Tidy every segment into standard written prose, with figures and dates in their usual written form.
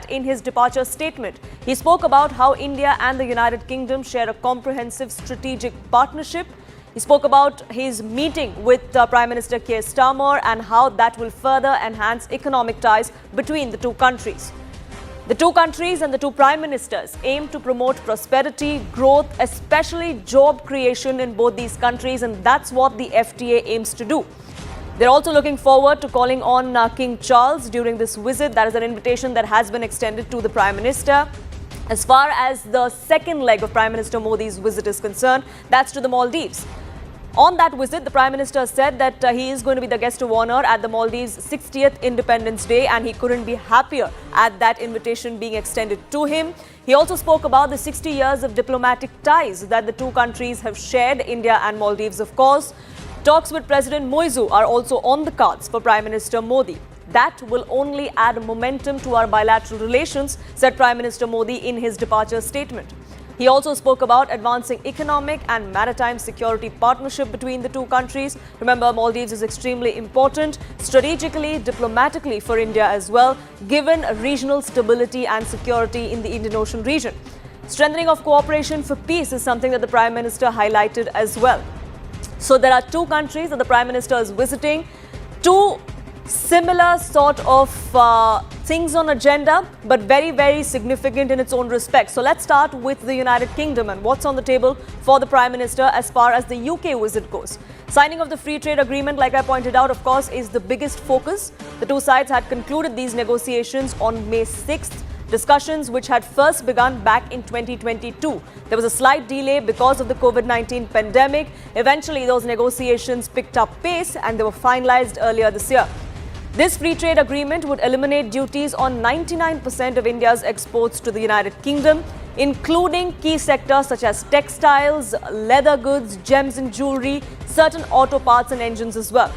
in his departure statement. He spoke about how India and the United Kingdom share a comprehensive strategic partnership. He spoke about his meeting with Prime Minister Keir Starmer and how that will further enhance economic ties between the two countries. The two countries and the two prime ministers aim to promote prosperity, growth, especially job creation in both these countries, and that's what the FTA aims to do. They're also looking forward to calling on King Charles during this visit. That is an invitation that has been extended to the Prime Minister. As far as the second leg of Prime Minister Modi's visit is concerned, that's to the Maldives. On that visit, the Prime Minister said that he is going to be the guest of honor at the Maldives' 60th Independence Day, and he couldn't be happier at that invitation being extended to him. He also spoke about the 60 years of diplomatic ties that the two countries have shared, India and Maldives, of course. Talks with President Moizu are also on the cards for Prime Minister Modi. That will only add momentum to our bilateral relations, said Prime Minister Modi in his departure statement. He also spoke about advancing economic and maritime security partnership between the two countries. Remember, Maldives is extremely important strategically, diplomatically for India as well, given regional stability and security in the Indian Ocean region. Strengthening of cooperation for peace is something that the Prime Minister highlighted as well. So there are two countries that the Prime Minister is visiting, two similar sort of things on agenda, but very, very significant in its own respect. So let's start with the United Kingdom and what's on the table for the Prime Minister as far as the UK visit goes. Signing of the free trade agreement, like I pointed out, of course, is the biggest focus. The two sides had concluded these negotiations on May 6th. Discussions which had first begun back in 2022. There was a slight delay because of the COVID-19 pandemic. Eventually, those negotiations picked up pace and they were finalized earlier this year. This free trade agreement would eliminate duties on 99% of India's exports to the United Kingdom, including key sectors such as textiles, leather goods, gems and jewelry, certain auto parts and engines as well.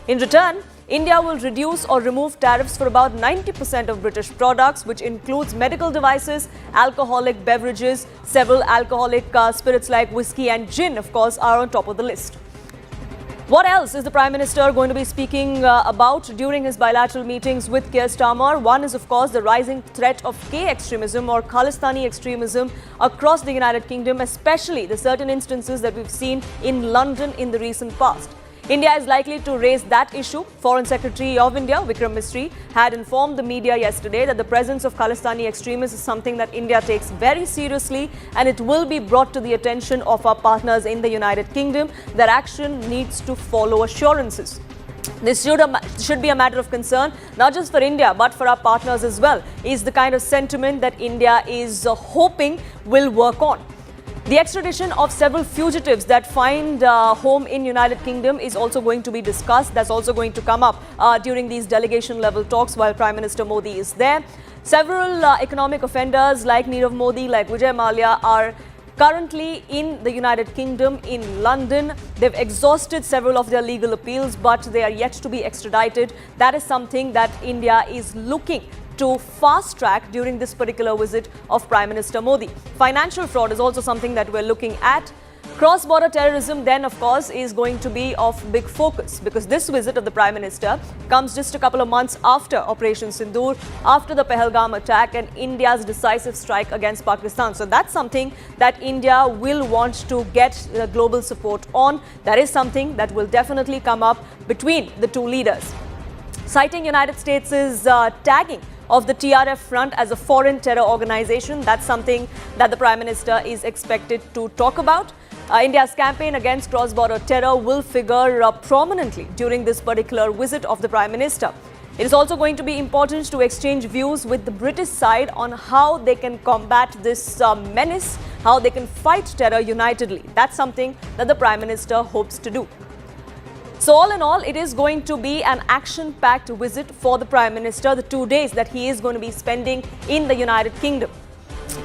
In return, India will reduce or remove tariffs for about 90% of British products, which includes medical devices, alcoholic beverages, several alcoholic spirits like whiskey and gin, of course, are on top of the list. What else is the Prime Minister going to be speaking about during his bilateral meetings with Keir Starmer? One is, of course, the rising threat of K extremism or Khalistani extremism across the United Kingdom, especially the certain instances that we've seen in London in the recent past. India is likely to raise that issue. Foreign Secretary of India, Vikram Misri, had informed the media yesterday that the presence of Khalistani extremists is something that India takes very seriously and it will be brought to the attention of our partners in the United Kingdom. Their action needs to follow assurances. This should be a matter of concern, not just for India, but for our partners as well, is the kind of sentiment that India is hoping will work on. The extradition of several fugitives that find home in United Kingdom is also going to be discussed. That's also going to come up during these delegation level talks while Prime Minister Modi is there. Several economic offenders like Nirav Modi, like Vijay Mallya are currently in the United Kingdom in London. They've exhausted several of their legal appeals, but they are yet to be extradited. That is something that India is looking to fast track during this particular visit of Prime Minister Modi. Financial fraud is also something that we're looking at. Cross-border terrorism then, of course, is going to be of big focus because this visit of the Prime Minister comes just a couple of months after Operation Synindhur, after the Pahalgam attack and India's decisive strike against Pakistan. So that's something that India will want to get global support on. That is something that will definitely come up between the two leaders. Citing United States' tagging of the TRF front as a foreign terror organization, that's something that the Prime Minister is expected to talk about. India's campaign against cross-border terror will figure prominently during this particular visit of the Prime Minister. It is also going to be important to exchange views with the British side on how they can combat this menace, how they can fight terror unitedly. That's something that the Prime Minister hopes to do. So all in all, it is going to be an action-packed visit for the Prime Minister, the 2 days that he is going to be spending in the United Kingdom.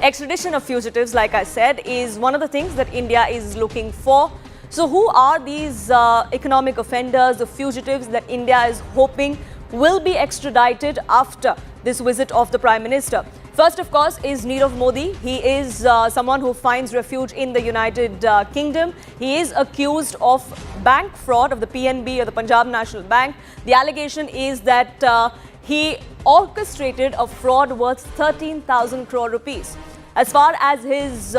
Extradition of fugitives, like I said, is one of the things that India is looking for. So who are these economic offenders, the fugitives that India is hoping will be extradited after this visit of the Prime Minister? First, of course, is Nirav Modi. He is someone who finds refuge in the United Kingdom. He is accused of bank fraud of the PNB or the Punjab National Bank. The allegation is that he orchestrated a fraud worth 13,000 crore rupees. As far as his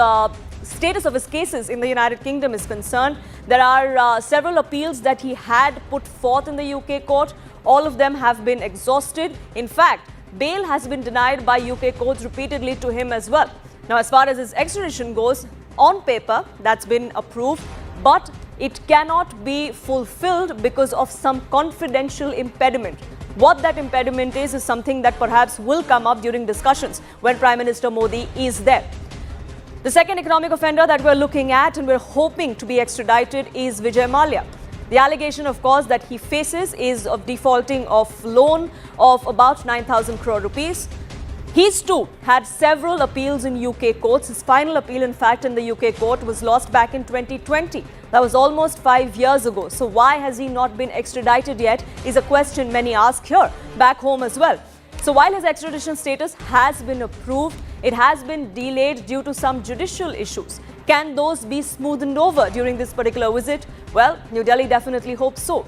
status of his cases in the United Kingdom is concerned, there are several appeals that he had put forth in the UK court. All of them have been exhausted. In fact, bail has been denied by UK courts repeatedly to him as well. Now, as far as his extradition goes, on paper, that's been approved, but it cannot be fulfilled because of some confidential impediment. What that impediment is something that perhaps will come up during discussions when Prime Minister Modi is there. The second economic offender that we're looking at and we're hoping to be extradited is Vijay Mallya. The allegation, of course, that he faces is of defaulting of loan of about 9,000 crore rupees. He's too had several appeals in UK courts. His final appeal, in fact, in the UK court was lost back in 2020. That was almost 5 years ago. So why has he not been extradited yet is a question many ask here, back home as well. So while his extradition status has been approved, it has been delayed due to some judicial issues. Can those be smoothed over during this particular visit? Well, New Delhi definitely hopes so.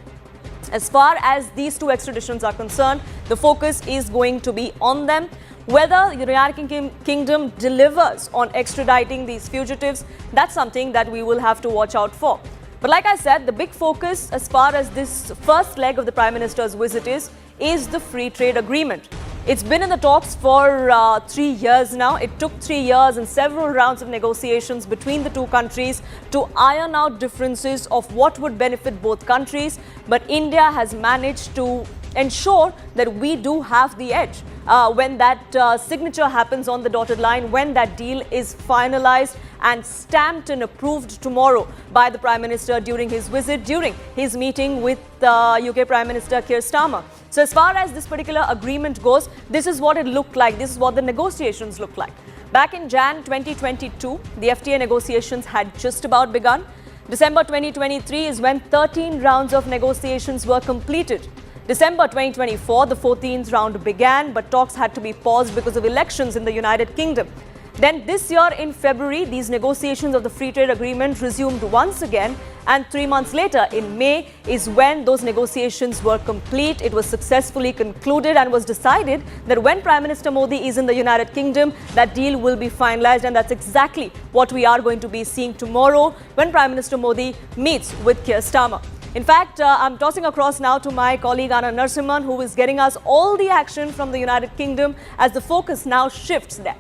As far as these two extraditions are concerned, the focus is going to be on them. Whether the United Kingdom delivers on extraditing these fugitives, that's something that we will have to watch out for. But like I said, the big focus as far as this first leg of the Prime Minister's visit is the free trade agreement. It's been in the talks for 3 years now. It took 3 years and several rounds of negotiations between the two countries to iron out differences of what would benefit both countries. But India has managed to ensure that we do have the edge. When that signature happens on the dotted line, when that deal is finalized and stamped and approved tomorrow by the Prime Minister during his visit, during his meeting with UK Prime Minister Keir Starmer. So as far as this particular agreement goes, this is what it looked like. This is what the negotiations looked like. Back in Jan 2022, the FTA negotiations had just about begun. December 2023 is when 13 rounds of negotiations were completed. December 2024, the 14th round began, but talks had to be paused because of elections in the United Kingdom. Then this year in February, these negotiations of the free trade agreement resumed once again, and 3 months later in May is when those negotiations were complete. It was successfully concluded and was decided that when Prime Minister Modi is in the United Kingdom, that deal will be finalized, and that's exactly what we are going to be seeing tomorrow when Prime Minister Modi meets with Keir Starmer. In fact, I'm tossing across now to my colleague Anna Narasimhan, who is getting us all the action from the United Kingdom as the focus now shifts there.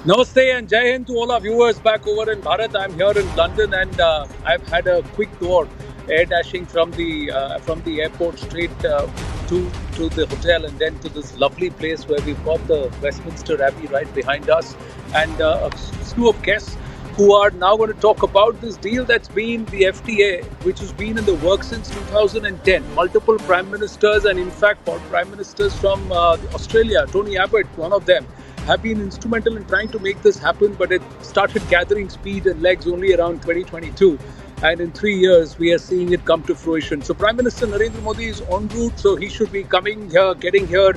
Namaste and Jai Hind to all our viewers back over in Bharat. I'm here in London and I've had a quick tour, air dashing from the airport straight to the hotel and then to this lovely place where we've got the Westminster Abbey right behind us, and a slew of guests who are now going to talk about this deal that's been the FTA, which has been in the works since 2010. Multiple prime ministers and in fact prime ministers from Australia, Tony Abbott, one of them, have been instrumental in trying to make this happen, but it started gathering speed and legs only around 2022. And in 3 years, we are seeing it come to fruition. So Prime Minister Narendra Modi is en route, so he should be coming here, getting here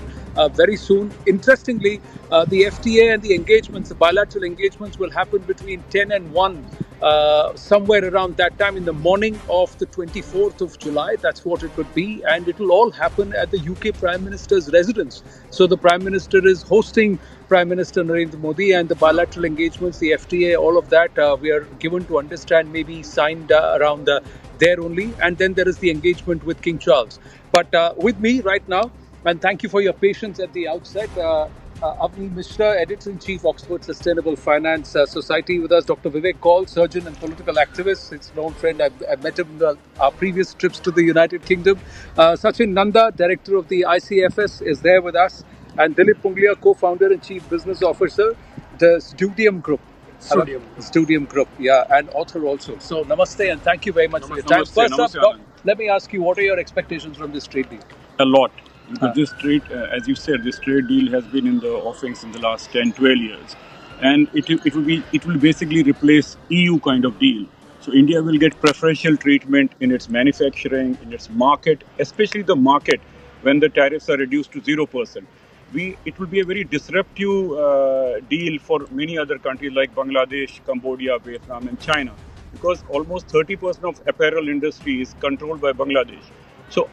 very soon. Interestingly, the FTA and the engagements, the bilateral engagements will happen between 10 and 1, somewhere around that time in the morning of the 24th of July. That's what it could be. And it will all happen at the UK Prime Minister's residence. So the Prime Minister is hosting Prime Minister Narendra Modi, and the bilateral engagements, the FTA, all of that, we are given to understand maybe signed around there only. And then there is the engagement with King Charles. But with me right now, and thank you for your patience at the outset, Avni Mishra, Editor-in-Chief, Oxford Sustainable Finance Society, with us. Dr. Vivek Kaul, surgeon and political activist. It's an old friend. I've met him in our previous trips to the United Kingdom. Sachin Nanda, Director of the ICFS, is there with us. And Dilip Punglia, co-founder and chief business officer, the Studium Group. Studium Group, yeah, and author also. So, namaste and thank you very much for your time. First up, Doc, let me ask you, what are your expectations from this trade deal? A lot. Because this trade, as you said, this trade deal has been in the offings in the last 10, 12 years. And it will basically replace EU kind of deal. So India will get preferential treatment in its manufacturing, in its market, especially the market when the tariffs are reduced to 0%. it will be a very disruptive deal for many other countries like Bangladesh, Cambodia, Vietnam, and China, because almost 30% of apparel industry is controlled by Bangladesh. So,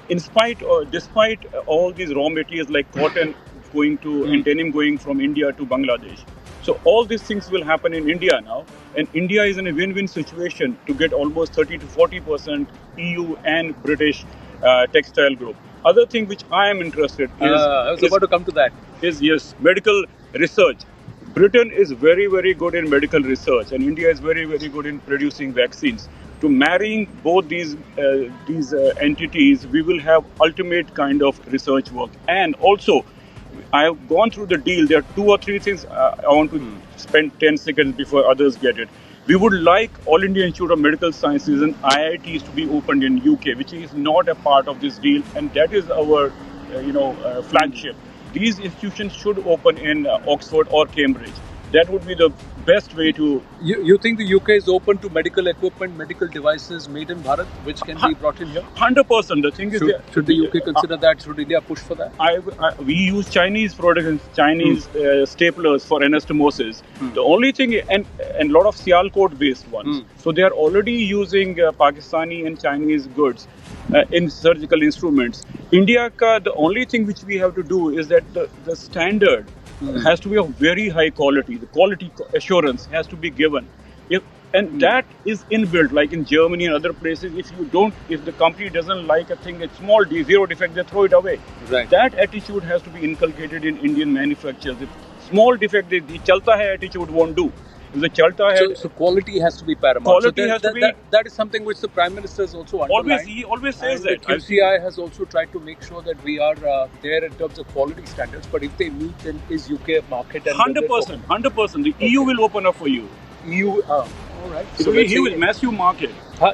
despite all these raw materials like cotton going to and denim going from India to Bangladesh, so all these things will happen in India now, and India is in a win-win situation to get almost 30 to 40% EU and British textile group. Other thing which I am interested I was about to come to that. Is yes, medical research. Britain is very, very good in medical research, and India is very, very good in producing vaccines. To marrying both these entities, we will have ultimate kind of research work. And also, I have gone through the deal. There are 2 or 3 things I want to spend 10 seconds before others get it. We would like All India Institute of Medical Sciences and IITs to be opened in UK, which is not a part of this deal, and that is our flagship. These institutions should open in Oxford or Cambridge. That would be the best way to... You think the UK is open to medical equipment, medical devices made in Bharat, which can be brought in here? 100%. The thing is... Should the UK consider that? Should India push for that? We use Chinese products and Chinese staplers for anastomosis. The only thing... And a lot of Sialkot based ones. So they are already using Pakistani and Chinese goods in surgical instruments. India, the only thing which we have to do is that the standard has to be of very high quality. The quality assurance has to be given. And that is inbuilt, like in Germany and other places. If the company doesn't like a thing, a small zero defect, they throw it away. Right. That attitude has to be inculcated in Indian manufacturers. If small defect, the chalta hai attitude won't do. If the chalta hai, so quality has to be paramount. Quality has to be. That is something which the Prime Minister has also underlined. He always says and that. QCI has also tried to make sure that we are there in terms of quality standards. But if they meet, then is UK a market? 100%. 100%. The EU will open up for you. EU. All right. So it will be a massive market.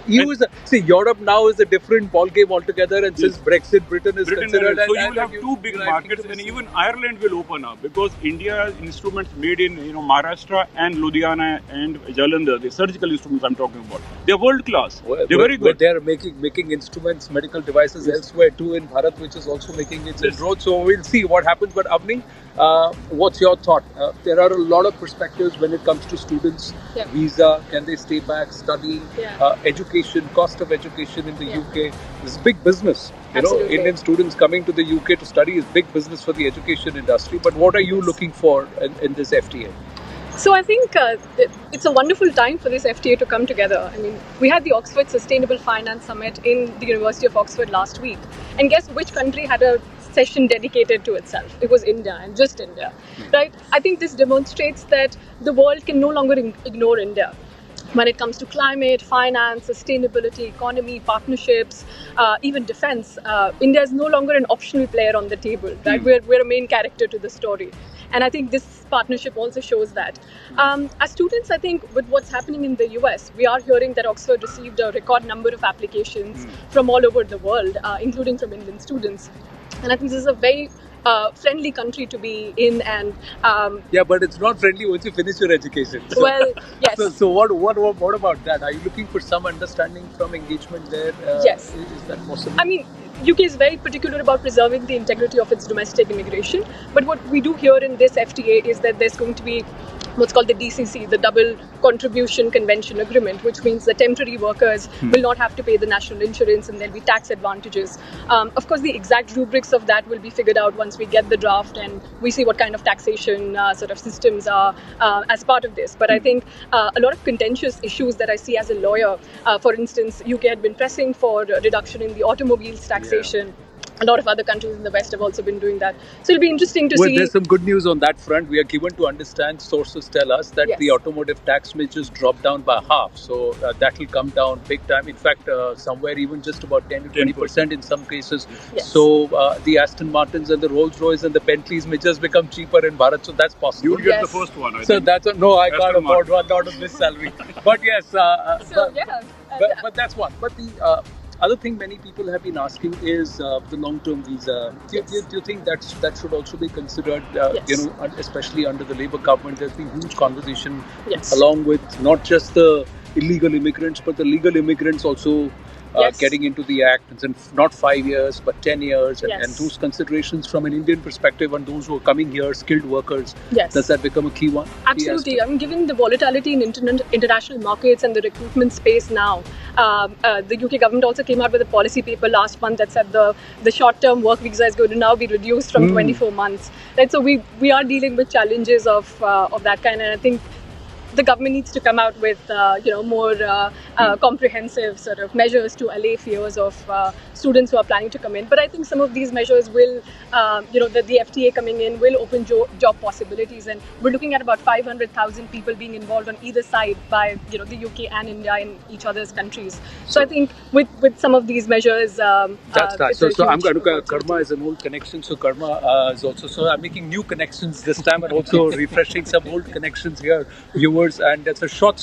EU Europe now is a different ballgame altogether, and since Brexit, Britain is considered. So you will have 2 big markets, and even Ireland will open up because India has instruments made in Maharashtra and Ludhiana and Jalandhar. The surgical instruments I'm talking about, they're world class. They're very good. They're making instruments, medical devices elsewhere too in Bharat, which is also making its inroads. So we'll see what happens. But Avni, what's your thought? There are a lot of perspectives when it comes to students. Visa, can they stay back, study, education, cost of education in the UK. This is big business. Indian students coming to the UK to study is big business for the education industry. But what are you looking for in this FTA? So I think it's a wonderful time for this FTA to come together. I mean, we had the Oxford Sustainable Finance Summit in the University of Oxford last week. And guess which country had a session dedicated to itself? It was India, and just India, right? I think this demonstrates that the world can no longer ignore India. When it comes to climate, finance, sustainability, economy, partnerships, even defense, India is no longer an optional player on the table, right? We're a main character to the story. And I think this partnership also shows that. As students, I think with what's happening in the US, we are hearing that Oxford received a record number of applications from all over the world, including from Indian students. And I think this is a very friendly country to be in, and but it's not friendly once you finish your education. So, well, yes. So what about that? Are you looking for some understanding from engagement there? Yes. Is that possible? I mean, UK is very particular about preserving the integrity of its domestic immigration. But what we do here in this FTA is that there's going to be what's called the DCC, the Double Contribution Convention Agreement, which means the temporary workers will not have to pay the national insurance and there'll be tax advantages. Of course, the exact rubrics of that will be figured out once we get the draft and we see what kind of taxation sort of systems are as part of this. But I think a lot of contentious issues that I see as a lawyer, for instance, UK had been pressing for a reduction in the automobiles taxation. A lot of other countries in the West have also been doing that. So it'll be interesting to see. There's some good news on that front. We are given to understand, sources tell us, that the automotive tax may just drop down by half. So that will come down big time. In fact, somewhere even just about 10 to 20% in some cases. Yes. So the Aston Martins and the Rolls Royce and the Bentleys may just become cheaper in Bharat. So that's possible. You'll get the first one, I so think. that's no, I can't afford one out of this salary. But yes, but that's one. But the other thing many people have been asking is the long-term visa. Do you think that should also be considered? Especially under the Labour government, there's been huge conversation along with not just the illegal immigrants, but the legal immigrants also Yes. getting into the act, and not 5 years but 10 years, and, Yes. and those considerations from an Indian perspective and those who are coming here, skilled workers, Yes. does that become a key one? Absolutely. I mean, given the volatility in international markets and the recruitment space now, the UK government also came out with a policy paper last month that said the short-term work visa is going to now be reduced from 24 months. Right. So we are dealing with challenges of that kind, and I think the government needs to come out with more comprehensive sort of measures to allay fears of students who are planning to come in. But I think some of these measures will, the FTA coming in will open job possibilities, and we're looking at about 500,000 people being involved on either side by the UK and India in each other's countries. So I think with some of these measures, that's right. So I'm going to Karma is an old connection. So Karma is also, so I'm making new connections this time and also refreshing some old connections here, viewers. And it's a short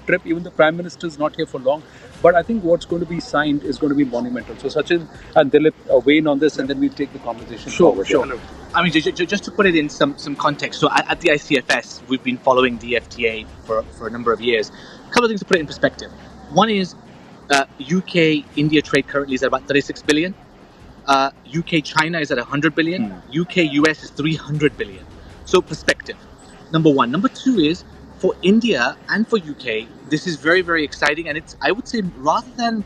trip. Even the Prime Minister is not here for long. But I think what's going to be signed is going to be monumental. So Sachin and Dilip weigh in on this, and then we'll take the conversation forward. Sure. I mean, just to put it in some context. So at the ICFS, we've been following the FTA for a number of years. A couple of things to put it in perspective. One is UK-India trade currently is at about 36 billion. UK-China is at 100 billion. UK-US is 300 billion. So perspective, number one. Number two is, for India and for UK, this is very, very exciting. And it's, I would say, rather than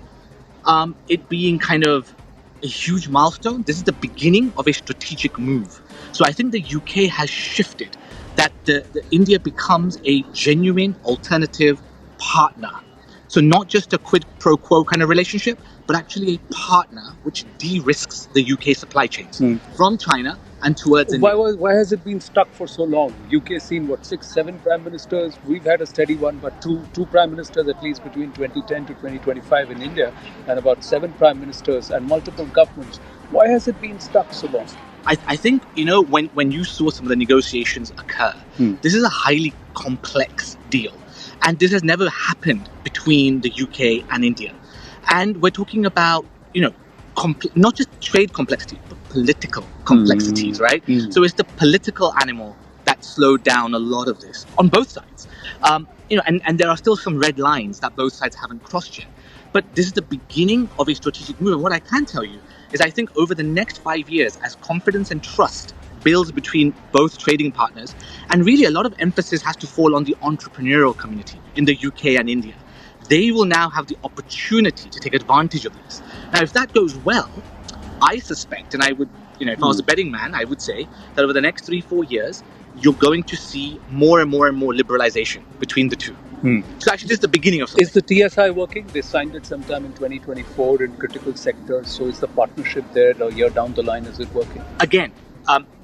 it being kind of a huge milestone, this is the beginning of a strategic move. So I think the UK has shifted, that the India becomes a genuine alternative partner. So not just a quid pro quo kind of relationship, but actually a partner which de-risks the UK supply chains from China and towards India. Why has it been stuck for so long? UK has seen 6, 7 prime ministers. We've had a steady one, but two prime ministers at least between 2010 to 2025 in India, and about 7 prime ministers and multiple governments. Why has it been stuck so long? I think, when you saw some of the negotiations occur, this is a highly complex deal. And this has never happened between the UK and India. And we're talking about, not just trade complexity, but political complexities, right? So it's the political animal that slowed down a lot of this on both sides. And there are still some red lines that both sides haven't crossed yet. But this is the beginning of a strategic move. And what I can tell you is I think over the next 5 years, as confidence and trust builds between both trading partners, and really a lot of emphasis has to fall on the entrepreneurial community in the UK and India. They will now have the opportunity to take advantage of this. Now, if that goes well, I suspect, and I would, if I was a betting man, I would say that over the next 3-4 years, you're going to see more and more and more liberalization between the two. So actually, this is the beginning of something. Is the TSI working? They signed it sometime in 2024 in critical sectors. So is the partnership there a year down the line? Is it working? Again,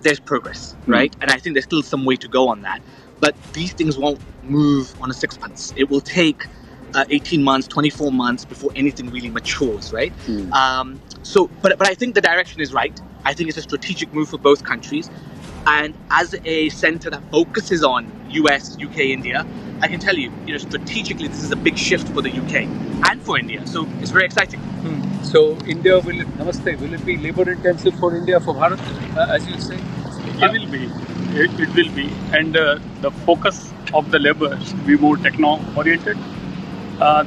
there's progress, right? And I think there's still some way to go on that. But these things won't move on a sixpence. It will take 18 months, 24 months before anything really matures, right? But I think the direction is right. I think it's a strategic move for both countries. And as a center that focuses on US, UK, India, I can tell you, strategically, this is a big shift for the UK and for India. So it's very exciting. So India, will it be labor intensive for India, for Bharat, as you say? It will be. It will be. And the focus of the labor should be more techno-oriented.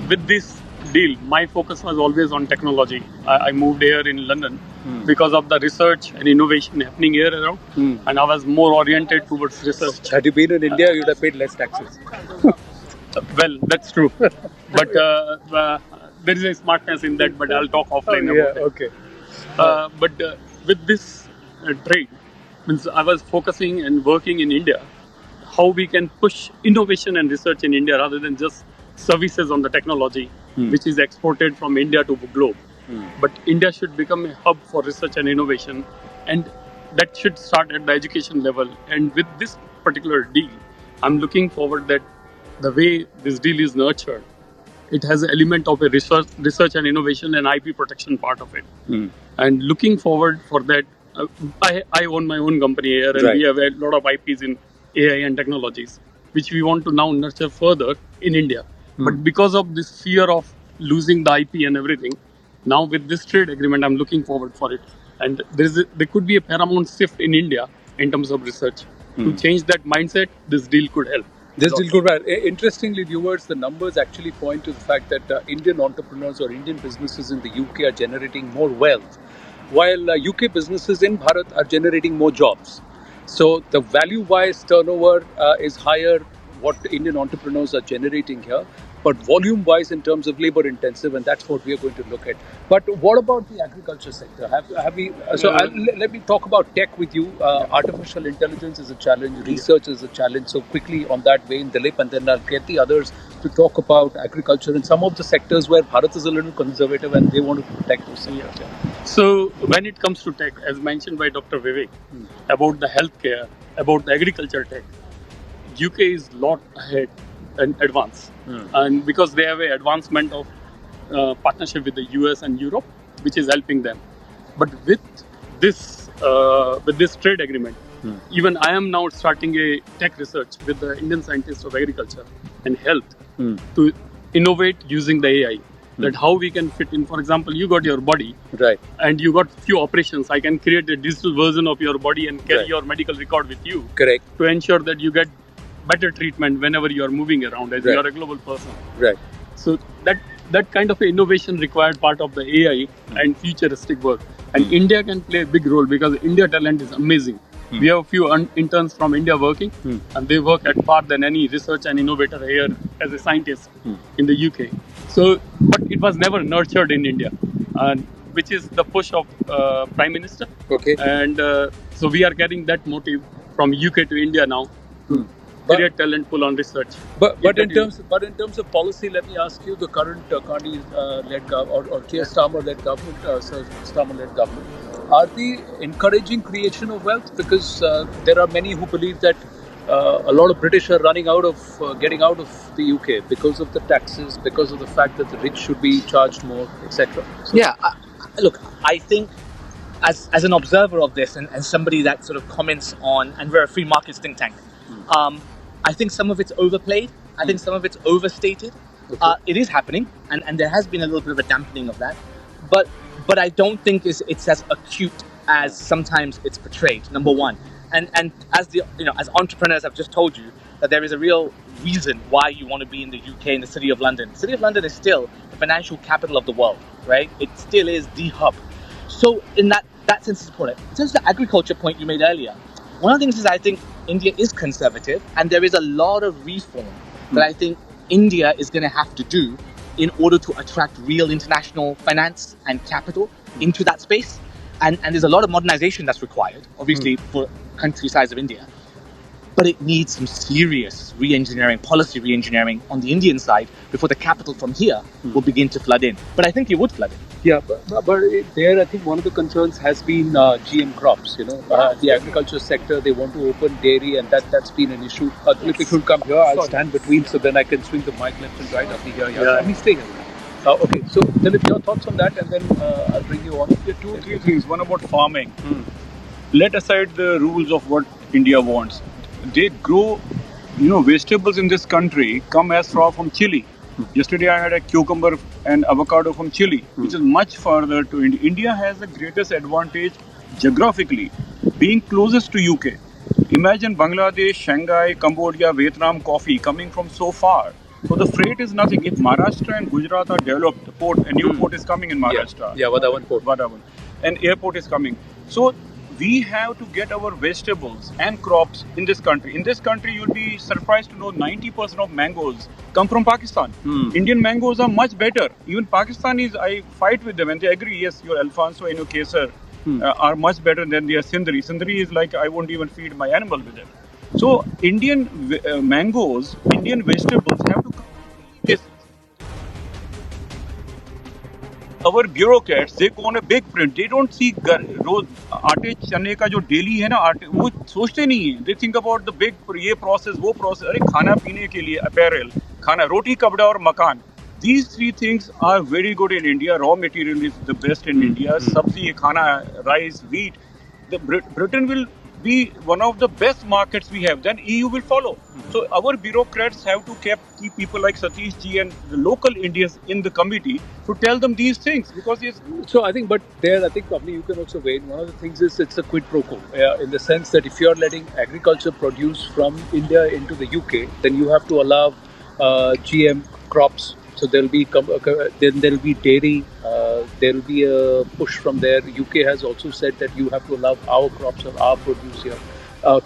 With this deal, my focus was always on technology. I moved here in London because of the research and innovation happening here around, and I was more oriented towards research. Had you been in India, you'd have paid less taxes. Well, that's true. But there is a smartness in that, but I'll talk offline about it. Okay. But with this trade, means I was focusing and working in India, how we can push innovation and research in India rather than just services on the technology, which is exported from India to the globe. But India should become a hub for research and innovation, and that should start at the education level. And with this particular deal, I'm looking forward that the way this deal is nurtured, it has an element of a research and innovation and IP protection part of it. And looking forward for that, I own my own company here, and we have a lot of IPs in AI and technologies, which we want to now nurture further in India. But because of this fear of losing the IP and everything, now with this trade agreement, I'm looking forward for it. And there could be a paramount shift in India in terms of research. To change that mindset, this deal could help. This will go right. Interestingly, viewers, the numbers actually point to the fact that Indian entrepreneurs or Indian businesses in the UK are generating more wealth, while UK businesses in Bharat are generating more jobs. So the value-wise turnover is higher what Indian entrepreneurs are generating here, but volume-wise in terms of labor-intensive, and that's what we are going to look at. But what about the agriculture sector? Have we? Let me talk about tech with you. Artificial intelligence is a challenge. Research is a challenge. So quickly on that vein, Dilip, and then I'll get the others to talk about agriculture and some of the sectors where Bharat is a little conservative and they want to protect those sectors. Yeah. So when it comes to tech, as mentioned by Dr. Vivek, about the healthcare, about the agriculture tech, UK is a lot ahead and advanced. And because they have an advancement of partnership with the US and Europe, which is helping them. But with this trade agreement, even I am now starting a tech research with the Indian scientists of agriculture and health to innovate using the AI. That how we can fit in. For example, you got your body, Right. and you got few operations. I can create a digital version of your body and carry Right. your medical record with you. Correct. To ensure that you get better treatment whenever you are moving around, as Right. you are a global person. Right. So that kind of innovation required part of the AI and futuristic work. And India can play a big role because India talent is amazing. We have a few interns from India working, and they work at par than any research and innovator here as a scientist in the UK. So, but it was never nurtured in India, and which is the push of Prime Minister. Okay. And so we are getting that motive from UK to India now to create talent pool on research. But in terms of policy, let me ask you: the current Carney-led or Keir Starmer-led government, Sir Starmer-led government, are they encouraging creation of wealth? Because there are many who believe that a lot of British are running out of getting out of the UK because of the taxes, because of the fact that the rich should be charged more, etc. So, Yeah, look, I think as an observer of this and somebody that sort of comments on, and we're a free markets think tank, I think some of it's overplayed. I think some of it's overstated. Okay. It is happening, and there has been a little bit of a dampening of that. But I don't think it's as acute as sometimes it's portrayed. Number one, and as entrepreneurs, I've just told you that there is a real reason why you want to be in the UK, in the City of London. The City of London is still the financial capital of the world, right? It still is the hub. So in that sense, it's important. In terms of the agriculture point you made earlier, one of the things is I think India is conservative, and there is a lot of reform that I think India is going to have to do in order to attract real international finance and capital into that space. And there's a lot of modernization that's required, obviously, for a country size of India. But it needs some serious policy re-engineering on the Indian side before the capital from here will begin to flood in. But I think it would flood in. Yeah, but there I think one of the concerns has been GM crops. The agriculture sector, they want to open dairy, and that's been an issue. If it will come here, I'll stand between so then I can swing the mic left and right. I'll be here. Let me stay here. Okay, so Dilip, your thoughts on that, and then I'll bring you on. There are 2-3 things. One about farming. Let aside the rules of what India wants. They grow, vegetables in this country come as far from Chile. Yesterday I had a cucumber and avocado from Chile, which is much further to India. India has the greatest advantage geographically, being closest to UK. Imagine Bangladesh, Shanghai, Cambodia, Vietnam coffee coming from so far. So the freight is nothing. If Maharashtra and Gujarat are developed, a new port is coming in Maharashtra. Yeah, Vadavan port. Vadavan. An airport is coming. So we have to get our vegetables and crops in this country. In this country, you'll be surprised to know 90% of mangoes come from Pakistan. Indian mangoes are much better. Even Pakistanis, I fight with them and they agree, yes, your Alfonso and your Kesar are much better than their Sindhri. Sindhri is like I won't even feed my animal with it. So Indian mangoes, Indian vegetables have to come from places. Our bureaucrats, they go on a big print. They don't see रोज आटे चने का जो daily है ना आटे वो सोचते नहीं है. They think about the big ये process वो process. अरे खाना पीने के लिए apparel, खाना रोटी कपड़ा और मकान. These 3 things are very good in India. Raw material is the best in India. Sabzi, khana, rice, wheat. Britain will be one of the best markets we have, then EU will follow. So our bureaucrats have to keep people like Satish ji and the local Indians in the committee to tell them these things, because it's... So I think, but there, I think probably you can also weigh in. One of the things is it's a quid pro quo, in the sense that if you're letting agriculture produce from India into the UK, then you have to allow GM crops. So there'll be then there'll be dairy. There'll be a push from there. UK has also said that you have to allow our crops or our produce here.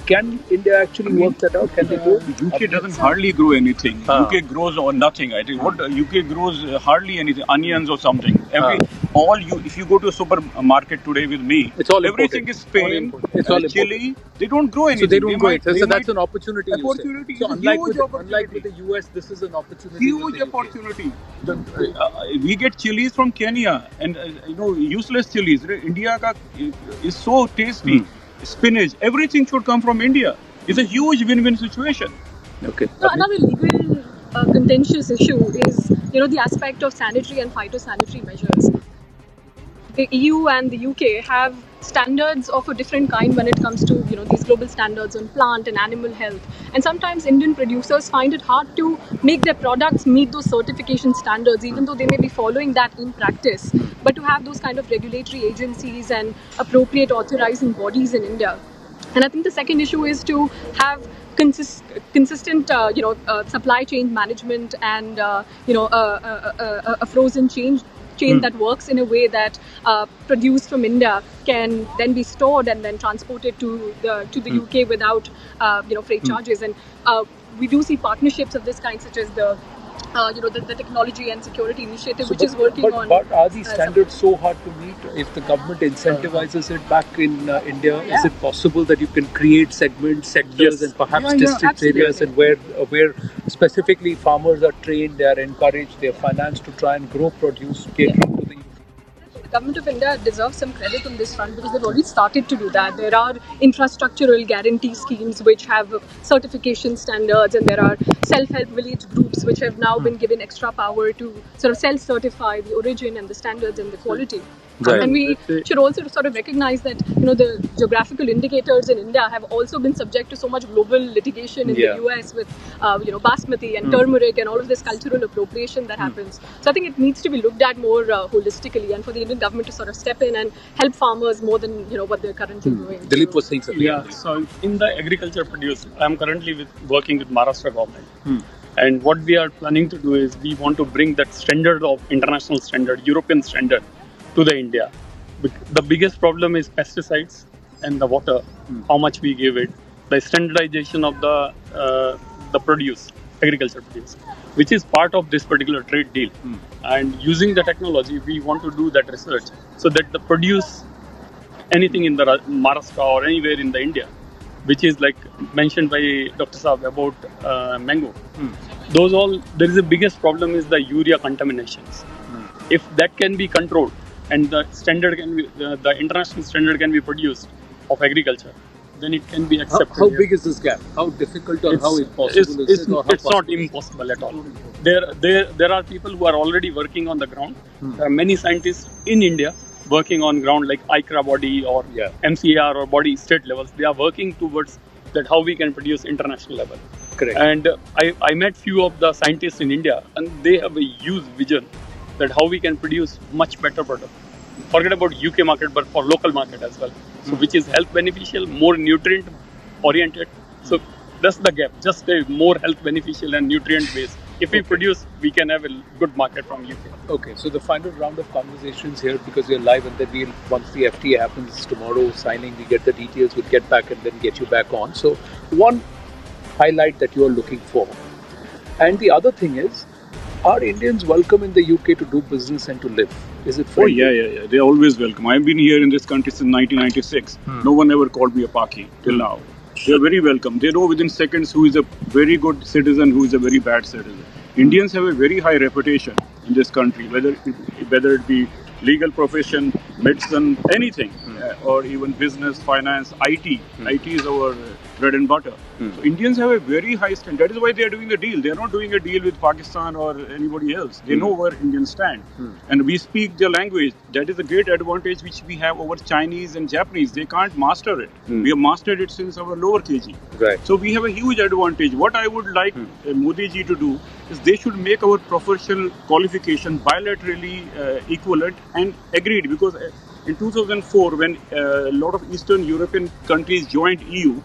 Can India actually work that out? Can they do it? UK doesn't hardly grow anything. UK grows on nothing. I think what UK grows hardly anything, onions or something. If you go to a supermarket today with me, it's all everything imported. is Spain, it's all Chile. They don't grow anything. So they don't grow it. So that's an opportunity. Opportunity. So unlike with the US, this is an opportunity. Huge opportunity. We get chilies from Kenya, and useless chilies. India is so tasty. Spinach, everything should come from India. It's a huge win-win situation. Okay. So another legal contentious issue is, the aspect of sanitary and phytosanitary measures. The EU and the UK have standards of a different kind when it comes to, these global standards on plant and animal health. And sometimes Indian producers find it hard to make their products meet those certification standards, even though they may be following that in practice. But to have those kind of regulatory agencies and appropriate authorizing bodies in India. And I think the second issue is to have consistent, supply chain management and, a frozen chain that works in a way that produced from India can then be stored and then transported to the UK without freight charges. And we do see partnerships of this kind, such as the technology and security initiative, which is working on. But are these standards so hard to meet? If the government incentivizes it back in India, is it possible that you can create segments, sectors, and perhaps district areas, and where specifically farmers are trained, they are encouraged, they are financed to try and grow produce catering to the The government of India deserves some credit on this front, because they've already started to do that. There are infrastructural guarantee schemes which have certification standards, and there are self-help village groups which have now been given extra power to sort of self-certify the origin and the standards and the quality. Right. And we should also sort of recognize that the geographical indicators in India have also been subject to so much global litigation in the US with basmati and turmeric and all of this cultural appropriation that happens. So I think it needs to be looked at more holistically, and for the Indian government to sort of step in and help farmers more than what they're currently doing. Dilip was saying something. Yeah, so in the agriculture produce, I'm currently working with Maharashtra government. And what we are planning to do is we want to bring that standard of international standard, European standard, to the India. The biggest problem is pesticides and the water, how much we give it, the standardization of the produce, agriculture produce, which is part of this particular trade deal. And using the technology, we want to do that research so that the produce anything in the Maharashtra or anywhere in the India, which is like mentioned by Dr. Saab about mango. There is the biggest problem is the urea contaminations. If that can be controlled, and the standard can be, the international standard can be produced of agriculture, then it can be accepted. How big is this gap? How difficult or how impossible is it? It's not impossible at all. There are people who are already working on the ground. There are many scientists in India working on ground, like ICRA body or MCAR or body state levels. They are working towards that how we can produce international level. Correct. And I met few of the scientists in India, and they have a huge vision that how we can produce much better product. Forget about UK market, but for local market as well. So which is health beneficial, more nutrient oriented. So that's the gap. Just a more health beneficial and nutrient based. If we produce, we can have a good market from UK. Okay, so the final round of conversations here, because we're live, and then once the FTA happens tomorrow, signing, we get the details, we'll get back and then get you back on. So one highlight that you are looking for. And the other thing is, are Indians welcome in the UK to do business and to live? Is it friendly? Oh, yeah. They're always welcome. I've been here in this country since 1996. No one ever called me a Paki till now. They're very welcome. They know within seconds who is a very good citizen, who is a very bad citizen. Indians have a very high reputation in this country, whether it be legal profession, medicine, anything, or even business, finance, IT. IT is our bread and butter. So Indians have a very high standard. That is why they are doing a deal. They are not doing a deal with Pakistan or anybody else. They know where Indians stand. And we speak their language. That is a great advantage which we have over Chinese and Japanese. They can't master it. We have mastered it since our lower KG. Right. So we have a huge advantage. What I would like Modi ji to do is they should make our professional qualification bilaterally equivalent and agreed, because in 2004, when a lot of Eastern European countries joined EU,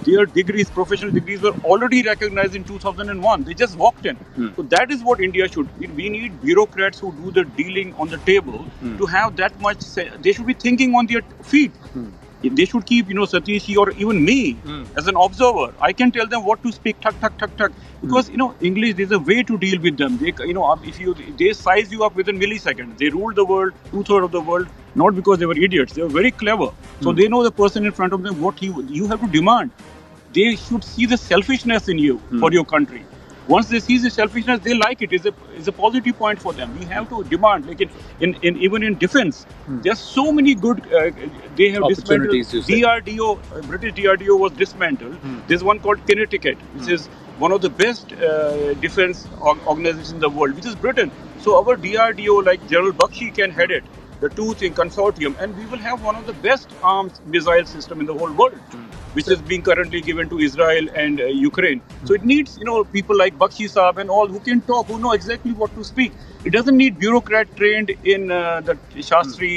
their degrees, professional degrees, were already recognized in 2001. They just walked in. So that is what India should. We need bureaucrats who do the dealing on the table to have that much. They should be thinking on their feet. They should keep, Satish or even me as an observer. I can tell them what to speak, tuck, tuck, tuck, tuck. Because, English, there's a way to deal with them. They, they size you up within milliseconds. They ruled the world, 2/3 of the world, not because they were idiots. They were very clever. So they know the person in front of them, what you have to demand. They should see the selfishness in you for your country. Once they see the selfishness, they like it. It's a positive point for them. We have to demand, like even in defense, there are so many good. They have dismantled DRDO. British DRDO was dismantled. There's one called Connecticut, which is one of the best defense organizations in the world, which is Britain. So our DRDO, like General Bakshi, can head it. The two-thing consortium, and we will have one of the best armed missile system in the whole world, which is being currently given to Israel and Ukraine. So it needs, people like Bakshi Saab and all who can talk, who know exactly what to speak. It doesn't need bureaucrat trained in the Shastri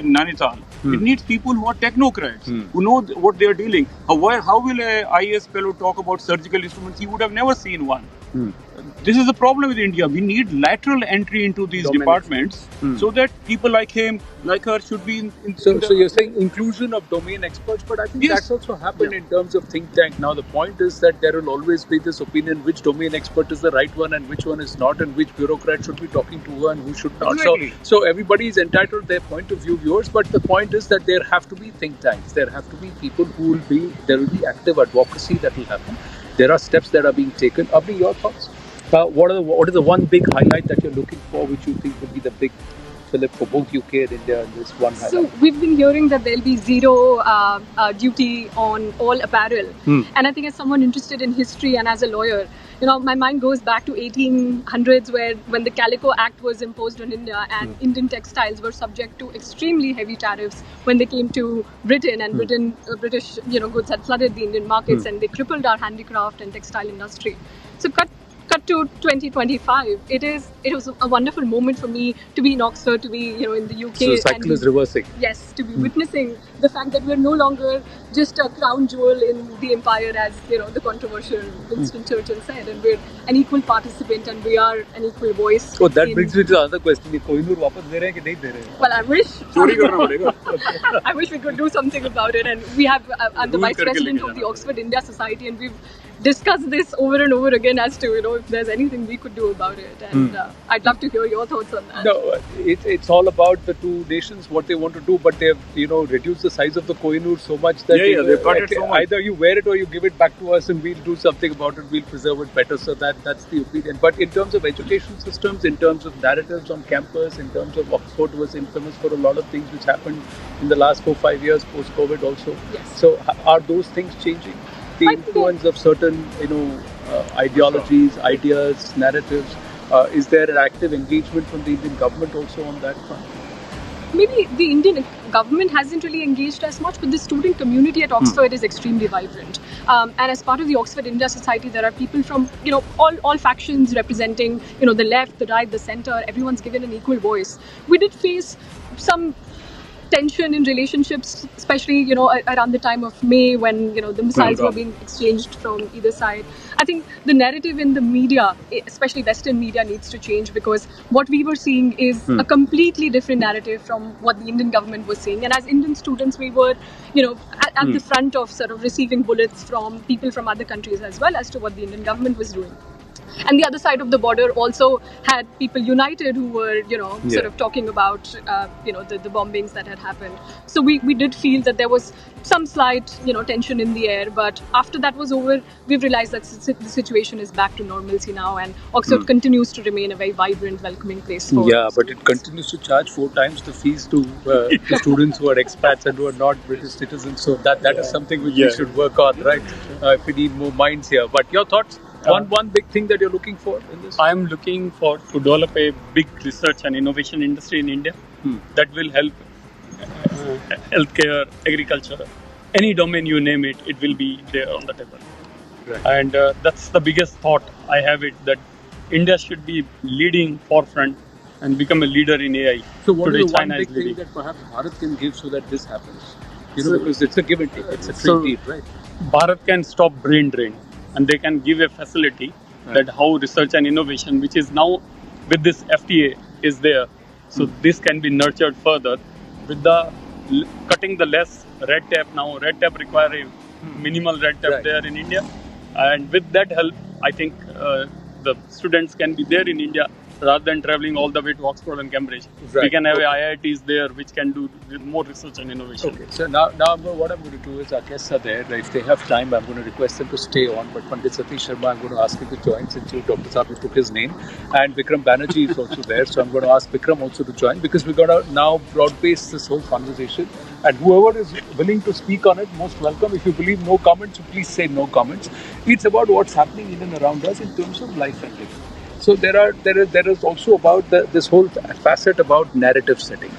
in Nainital. It needs people who are technocrats, who know what they are dealing. How will a IAS fellow talk about surgical instruments? He would have never seen one. This is the problem with India. We need lateral entry into these departments so that people like him, like her, should be in So you're saying inclusion of domain experts, but I think that's also happened in terms of think tank. Now the point is that there will always be this opinion which domain expert is the right one and which one is not, and which bureaucrat should be talking to her and who should not. Exactly. So everybody is entitled to their point of view, viewers, but the point is that there have to be think tanks. There have to be people there will be active advocacy that will happen. There are steps that are being taken. Abhi, your thoughts? What is the one big highlight that you're looking for, which you think would be the big fillip for both UK and India in this one highlight? So we've been hearing that there'll be zero duty on all apparel. And I think as someone interested in history and as a lawyer, my mind goes back to 1800s when the Calico Act was imposed on India, and Indian textiles were subject to extremely heavy tariffs when they came to Britain, and British goods had flooded the Indian markets and they crippled our handicraft and textile industry. So cut to 2025, it was a wonderful moment for me to be in Oxford, to be in the UK. So the cycle is reversing. Yes, to be witnessing the fact that we're no longer just a crown jewel in the empire, as the controversial Winston Churchill said, and we're an equal participant and we are an equal voice. Oh, that brings me to the other question. Kohinoor wapas de rahe hain ki nahi de rahe? Well, I wish. Chori karna padega. I wish we could do something about it, and we have. I'm the vice president of the Oxford India Society, and we've discussed this over and over again as to if there's anything we could do about it, and I'd love to hear your thoughts on that. No, it's all about the two nations, what they want to do, but they've reduced the size of the Kohinoor so much that they've cut it so much. Either you wear it or you give it back to us, and we'll do something about it. We'll preserve it better. So that's the opinion. But in terms of education systems, in terms of narratives on campus, in terms of Oxford was infamous for a lot of things which happened in the last 4-5 years post-COVID also. Yes. So are those things changing? The influence of certain ideologies, ideas, narratives. Is there an active engagement from the Indian government also on that front? Maybe the Indian government hasn't really engaged as much, but the student community at Oxford is extremely vibrant. And as part of the Oxford India Society, there are people from all factions representing the left, the right, the centre. Everyone's given an equal voice. We did face some tension in relationships, especially around the time of May when the missiles were being exchanged from either side. I think the narrative in the media, especially Western media, needs to change, because what we were seeing is a completely different narrative from what the Indian government was saying. And as Indian students, we were at the front of sort of receiving bullets from people from other countries as well as to what the Indian government was doing. And the other side of the border also had people united who were, sort of talking about, the bombings that had happened. So we did feel that there was some slight, tension in the air. But after that was over, we've realized that the situation is back to normalcy now, and Oxford continues to remain a very vibrant, welcoming place for but it continues to charge 4 times the fees to students who are expats and who are not British citizens. So that is something which we should work on, right? If we need more minds here. But your thoughts? One big thing that you're looking for in this? I'm looking to develop a big research and innovation industry in India that will help healthcare, agriculture, any domain you name it, it will be there on the table. Right. And that's the biggest thought I have that India should be leading forefront and become a leader in AI. So what Today, is the one China big is thing leading. that perhaps Bharat can give so that this happens? Because it's a give and take, it's a treaty, right? Bharat can stop brain drain, and they can give a facility that how research and innovation, which is now with this FTA, is there. So this can be nurtured further with the cutting the less red tape now. Red tape require a minimal red tape there in India, and with that help, I think the students can be there in India rather than traveling all the way to Oxford and Cambridge. Right. We can have IITs there which can do more research and innovation. Okay, so now what I'm going to do is our guests are there. If they have time, I'm going to request them to stay on. But Pandit Satish Sharma, I'm going to ask him to join since Dr. Sabi took his name. And Vikram Banerjee is also there. So I'm going to ask Vikram also to join because we're going to now broad-base this whole conversation. And whoever is willing to speak on it, most welcome. If you believe no comments, please say no comments. It's about what's happening in and around us in terms of life and living. So there is also about this whole facet about narrative setting.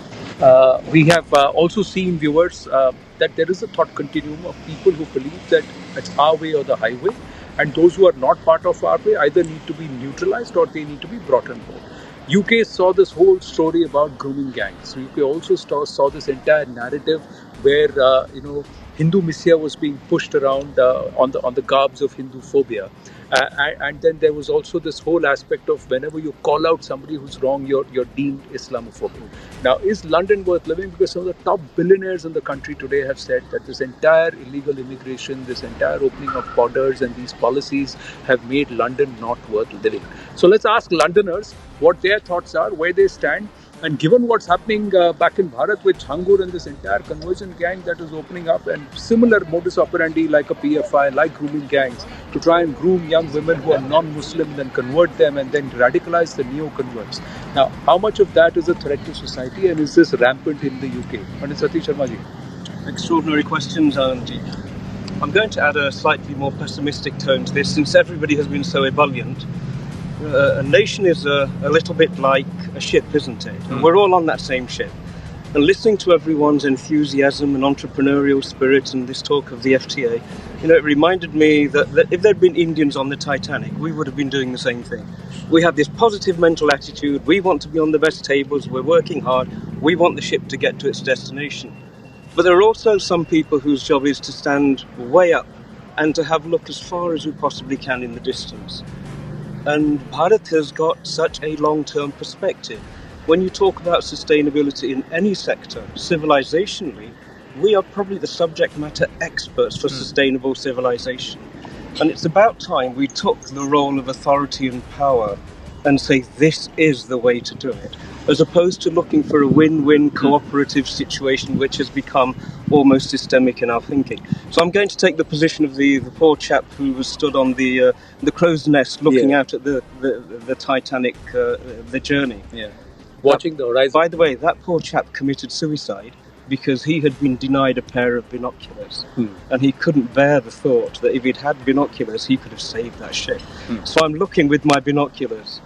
We have also seen, viewers, that there is a thought continuum of people who believe that it's our way or the highway, and those who are not part of our way either need to be neutralized or they need to be brought on board. UK saw this whole story about grooming gangs. UK also saw this entire narrative where Hindu messiah was being pushed around on the garbs of Hindu phobia. And then there was also this whole aspect of whenever you call out somebody who's wrong, you're deemed Islamophobic. Now, is London worth living? Because some of the top billionaires in the country today have said that this entire illegal immigration, this entire opening of borders and these policies have made London not worth living. So let's ask Londoners what their thoughts are, where they stand. And given what's happening back in Bharat with Hangur and this entire conversion gang that is opening up, and similar modus operandi like a PFI, like grooming gangs, to try and groom young women who are non-Muslim, then convert them and then radicalize the neo-converts. Now, how much of that is a threat to society, and is this rampant in the UK? Pandit Satish Sharma ji. Extraordinary questions, Anandji. I'm going to add a slightly more pessimistic tone to this, since everybody has been so ebullient. A nation is a little bit like a ship, isn't it? And we're all on that same ship. And listening to everyone's enthusiasm and entrepreneurial spirit and this talk of the FTA, it reminded me that if there'd been Indians on the Titanic, we would have been doing the same thing. We have this positive mental attitude. We want to be on the best tables. We're working hard. We want the ship to get to its destination. But there are also some people whose job is to stand way up and to have a look as far as we possibly can in the distance. And Bharat has got such a long-term perspective. When you talk about sustainability in any sector, civilizationally, we are probably the subject matter experts for sustainable civilization. And it's about time we took the role of authority and power and say this is the way to do it, as opposed to looking for a win-win cooperative situation which has become almost systemic in our thinking. So I'm going to take the position of the poor chap who was stood on the crow's nest looking out at the Titanic, the journey. Yeah. Watching the horizon. By the way, that poor chap committed suicide because he had been denied a pair of binoculars. And he couldn't bear the thought that if he'd had binoculars, he could have saved that ship. So I'm looking with my binoculars.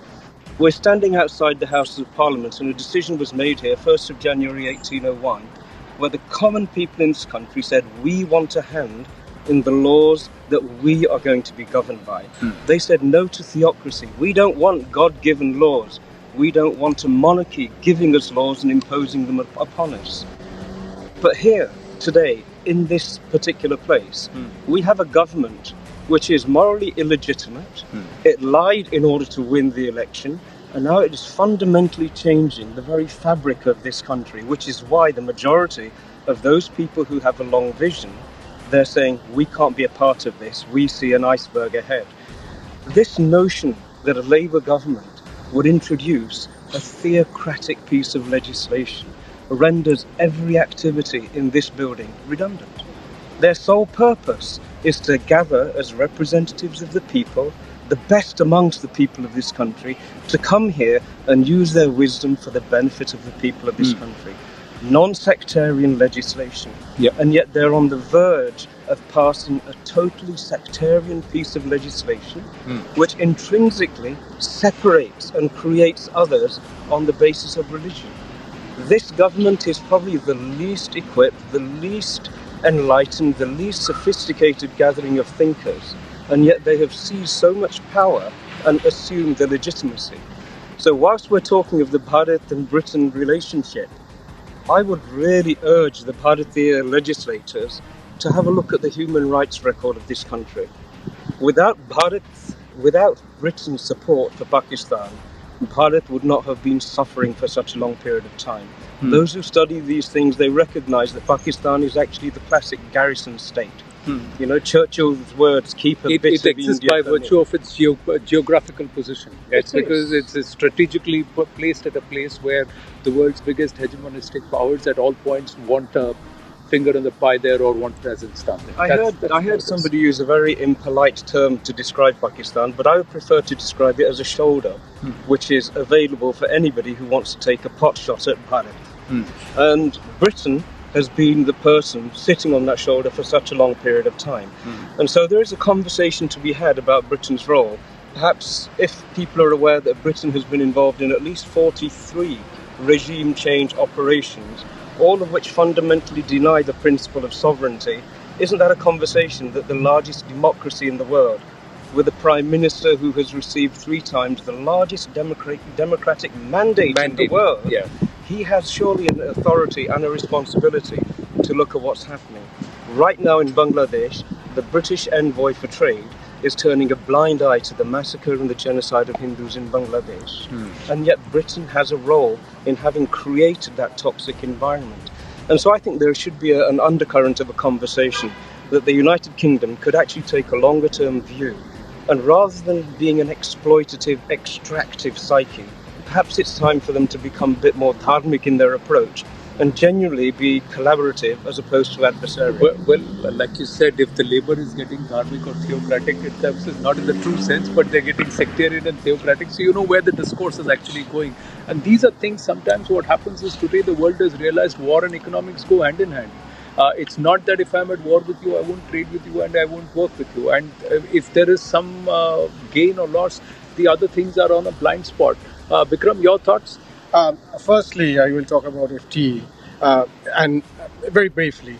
We're standing outside the Houses of Parliament, and a decision was made here, 1st of January 1801, where the common people in this country said, we want a hand in the laws that we are going to be governed by. They said no to theocracy. We don't want God-given laws. We don't want a monarchy giving us laws and imposing them upon us. But here, today, in this particular place, we have a government which is morally illegitimate. It lied in order to win the election, and now it is fundamentally changing the very fabric of this country, which is why the majority of those people who have a long vision, they're saying, we can't be a part of this, we see an iceberg ahead. This notion that a Labour government would introduce a theocratic piece of legislation renders every activity in this building redundant. Their sole purpose is to gather as representatives of the people, the best amongst the people of this country, to come here and use their wisdom for the benefit of the people of this country. Non-sectarian legislation. Yeah. And yet they're on the verge of passing a totally sectarian piece of legislation which intrinsically separates and creates others on the basis of religion. This government is probably the least equipped, the least enlightened, the least sophisticated gathering of thinkers, and yet they have seized so much power and assumed the legitimacy. So whilst we're talking of the Bharat and Britain relationship, I would really urge the Bharatiya legislators to have a look at the human rights record of this country. Without Britain's support for Pakistan, Bharat would not have been suffering for such a long period of time. Those who study these things, they recognize that Pakistan is actually the classic garrison state. You know, Churchill's words, keep a bit It of exists India by for me. virtue of its geographical position. It's because it's strategically placed at a place where the world's biggest hegemonistic powers at all points want a finger in the pie there or want presence down there. I heard somebody use a very impolite term to describe Pakistan, but I would prefer to describe it as a shoulder, which is available for anybody who wants to take a pot shot at Bharat. And Britain has been the person sitting on that shoulder for such a long period of time. And so there is a conversation to be had about Britain's role. Perhaps if people are aware that Britain has been involved in at least 43 regime change operations, all of which fundamentally deny the principle of sovereignty, isn't that a conversation that the largest democracy in the world, with a Prime Minister who has received 3 times the largest democratic mandate in the world, he has surely an authority and a responsibility to look at what's happening. Right now in Bangladesh, the British envoy for trade is turning a blind eye to the massacre and the genocide of Hindus in Bangladesh. And yet Britain has a role in having created that toxic environment. And so I think there should be an undercurrent of a conversation that the United Kingdom could actually take a longer term view. And rather than being an exploitative, extractive psyche, perhaps it's time for them to become a bit more dharmic in their approach and genuinely be collaborative as opposed to adversarial. Well, like you said, if the Labour is getting dharmic or theocratic, it's not in the true sense, but they're getting sectarian and theocratic. So you know where the discourse is actually going. And these are things, sometimes what happens is today the world has realized war and economics go hand in hand. It's not that if I'm at war with you, I won't trade with you and I won't work with you. And if there is some gain or loss, the other things are on a blind spot. Bikram, your thoughts? Firstly, I will talk about FTA. And very briefly,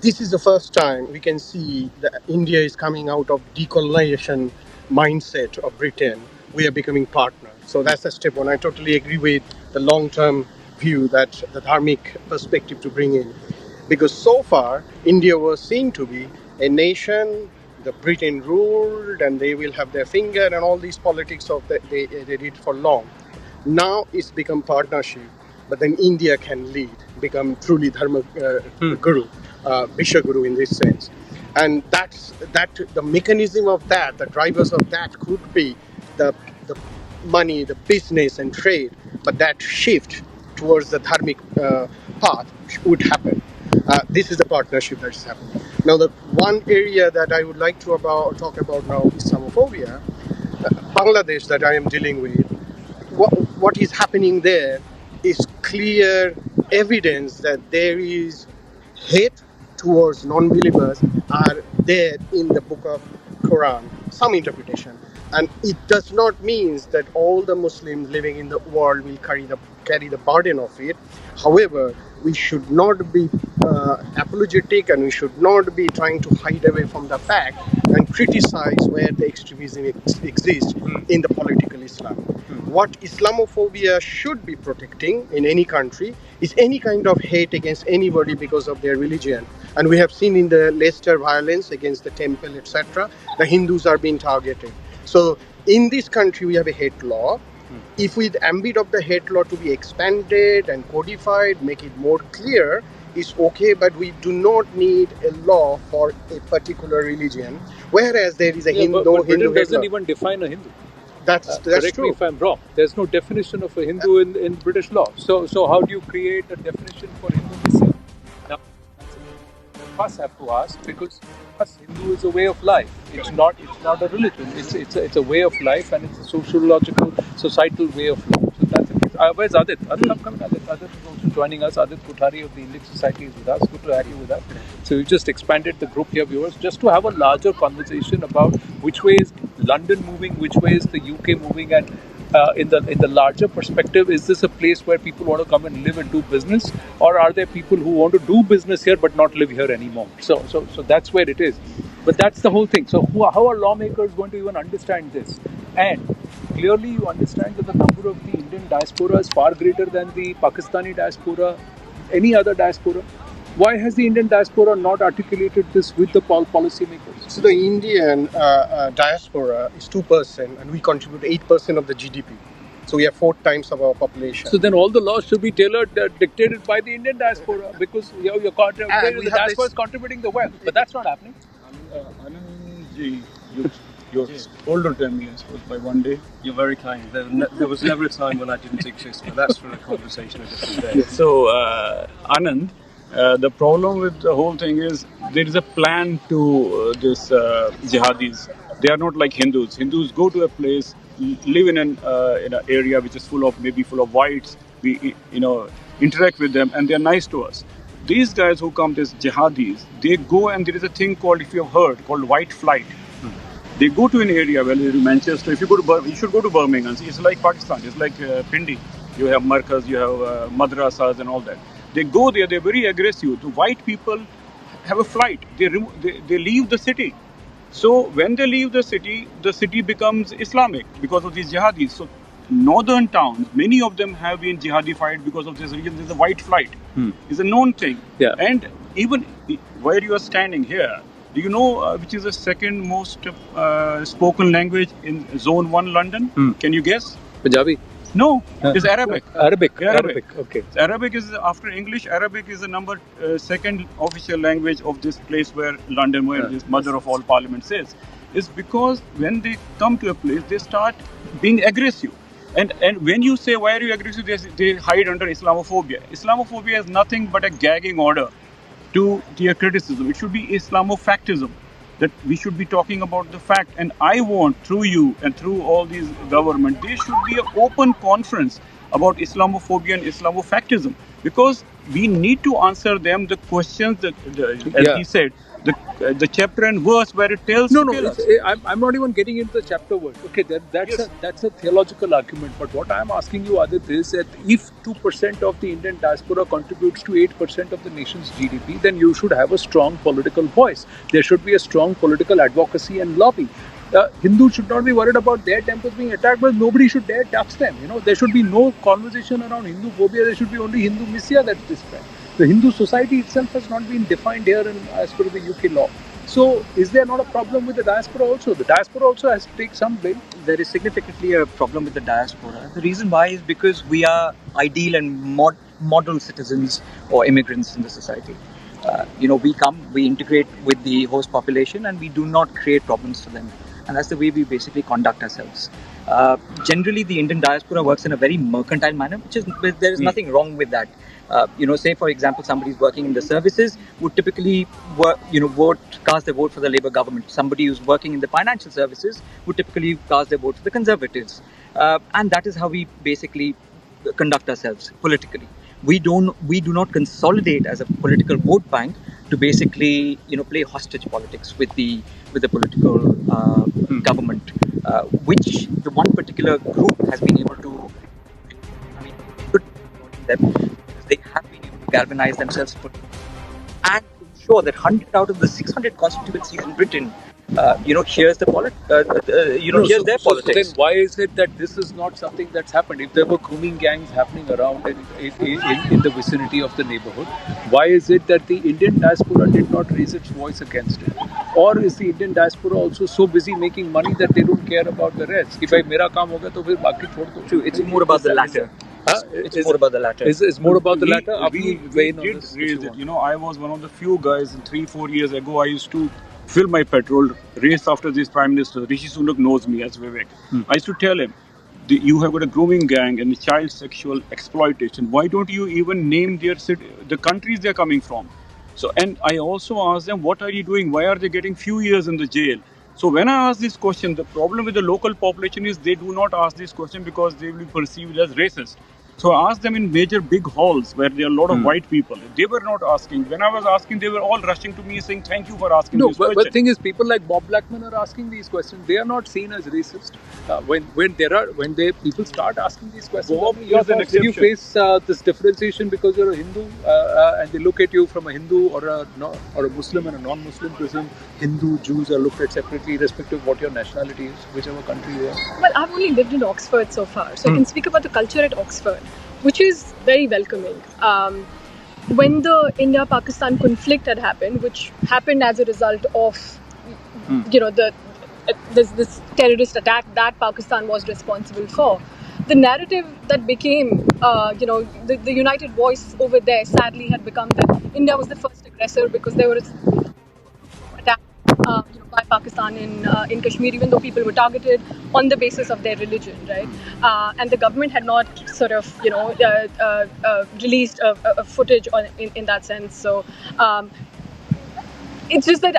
this is the first time we can see that India is coming out of decolonization mindset of Britain. We are becoming partners. So that's a step one. I totally agree with the long-term view that the dharmic perspective to bring in. Because so far, India was seen to be a nation, the Britain ruled and they will have their finger and all these politics of that they did for long. Now it's become partnership, but then India can lead, become truly Dharma Guru, Vishwa Guru in this sense. And that's the mechanism of that, the drivers of that could be the money, the business and trade, but that shift towards the dharmic path would happen. This is the partnership that is happening. Now, the one area that I would like to talk about now is Islamophobia. Bangladesh that I am dealing with, what is happening there is clear evidence that there is hate towards non-believers are there in the book of Quran, some interpretation. And it does not mean that all the Muslims living in the world will carry the burden of it. However, we should not be apologetic and we should not be trying to hide away from the fact and criticize where the extremism exists in the political Islam. What Islamophobia should be protecting in any country is any kind of hate against anybody because of their religion. And we have seen in the Leicester violence against the temple, etc., the Hindus are being targeted. So in this country, we have a hate law. If with ambit of the hate law to be expanded and codified, make it more clear, is okay, but we do not need a law for a particular religion. Whereas there is a Hindu but Britain Hindu doesn't even define a Hindu. That's Correct true. me if I'm wrong. There's no definition of a Hindu in British law. So how do you create a definition for Hindu Muslim? Now, us have to ask, because for us Hindu is a way of life. It's not a religion. It's a way of life, and it's a sociological, societal way of life. So that's it. Where's Adit? Adit, come. Adit is also joining us. Adit Kothari of the Indian Society is with us. Good to have you with us. So we just expanded the group here, viewers, just to have a larger conversation about which way is London moving, which way is the UK moving, and in the larger perspective, is this a place where people want to come and live and do business, or are there people who want to do business here but not live here anymore? So that's where it is. But that's the whole thing. So how are lawmakers going to even understand this? And clearly, you understand that the number of the Indian diaspora is far greater than the Pakistani diaspora, any other diaspora. Why has the Indian diaspora not articulated this with the policymakers? So the Indian diaspora is 2%, and we contribute 8% of the GDP. So we have 4 times of our population. So then all the laws should be tailored, dictated by the Indian diaspora, because the diaspora is contributing the wealth. But that's not happening. Anandji, you're older than me, I suppose, by one day. You're very kind. There was never a time when I didn't exist, but that's for a conversation a different day. So, Anand, the problem with the whole thing is there is a plan to this jihadis. They are not like Hindus. Hindus go to a place, live in an area which is full of whites. We interact with them, and they are nice to us. These guys who come, these jihadis, they go, and there is a thing called, if you have heard, called white flight. They go to an area, well, in Manchester. If you go to you should go to Birmingham. It's like Pakistan. It's like Pindi. You have markas, you have madrasas and all that. They go there. They're very aggressive. The white people have a flight. They leave the city. So when they leave the city becomes Islamic because of these jihadis. So northern towns, many of them have been jihadified because of this reason. There's a white flight. It's a known thing. Yeah. And even where you are standing here, do you know which is the second most spoken language in Zone 1 London? Can you guess? Punjabi? No, it's Arabic. Arabic. Okay. So Arabic is, after English, Arabic is the number second official language of this place where London, where this mother of all parliament says. Is because when they come to a place, they start being aggressive. And when you say, why are you aggressive, they hide under Islamophobia. Islamophobia is nothing but a gagging order to their criticism. It should be Islamofactism, that we should be talking about the fact. And I want, through you and through all these government, there should be an open conference about Islamophobia and Islamofactism, because we need to answer them the questions that, as he said, the chapter and verse where it tells. I'm not even getting into the chapter verse. Okay, that's a theological argument. But what I'm asking you, Adit, is that if 2% of the Indian diaspora contributes to 8% of the nation's GDP, then you should have a strong political voice. There should be a strong political advocacy and lobby. Hindus should not be worried about their temples being attacked, but nobody should dare touch them. There should be no conversation around Hindu phobia. There should be only Hindu misia that's described. The Hindu society itself has not been defined here as per the UK law. So, is there not a problem with the diaspora also? The diaspora also has to take some blame. There is significantly a problem with the diaspora. The reason why is because we are ideal and model citizens or immigrants in the society. We come, we integrate with the host population, and we do not create problems for them. And that's the way we basically conduct ourselves. Generally, the Indian diaspora works in a very mercantile manner, there is nothing wrong with that. Say for example, somebody is working in the services would typically cast their vote for the Labour government. Somebody who's working in the financial services would typically cast their vote for the Conservatives. And that is how we basically conduct ourselves politically. We do not consolidate as a political vote bank to basically play hostage politics with the political government, which the one particular group has been able to. Them, they have been able to galvanize themselves and ensure that 100 out of the 600 constituencies in Britain, here's the here's their politics. So then why is it that this is not something that's happened? If there were grooming gangs happening around in the vicinity of the neighborhood, why is it that the Indian diaspora did not raise its voice against it? Or is the Indian diaspora also so busy making money that they don't care about the rest? If mera kaam ho gaya, to fir baki chhod do. True, it's more about the latter. It's more about the latter. It's more about the latter. We did raise it. I was one of the few guys 3-4 years ago. I used to fill my petrol, race after this Prime Minister. Rishi Sunak knows me as Vivek. I used to tell him, you have got a grooming gang and child sexual exploitation. Why don't you even name the countries they're coming from? So, and I also asked them, what are you doing? Why are they getting few years in the jail? So when I ask this question, the problem with the local population is they do not ask this question because they will be perceived as racist. So I asked them in major big halls where there are a lot of white people. They were not asking. When I was asking, they were all rushing to me saying, thank you for asking this question. But the thing is, people like Bob Blackman are asking these questions. They are not seen as racist. When people start asking these questions, Bob is an did you exception. face this differentiation because you're a Hindu and they look at you from a Hindu or a Muslim and a non-Muslim person? Hindu, Jews are looked at separately, irrespective of what your nationality is, whichever country you are. Well, I've only lived in Oxford so far, so I can speak about the culture at Oxford, which is very welcoming. When the India-Pakistan conflict had happened, which happened as a result of, this terrorist attack that Pakistan was responsible for, the narrative that became, the united voice over there, sadly, had become that India was the first aggressor because there was attack by Pakistan in Kashmir, even though people were targeted on the basis of their religion, right? And the government had not sort of, released a footage in that sense. So it's just that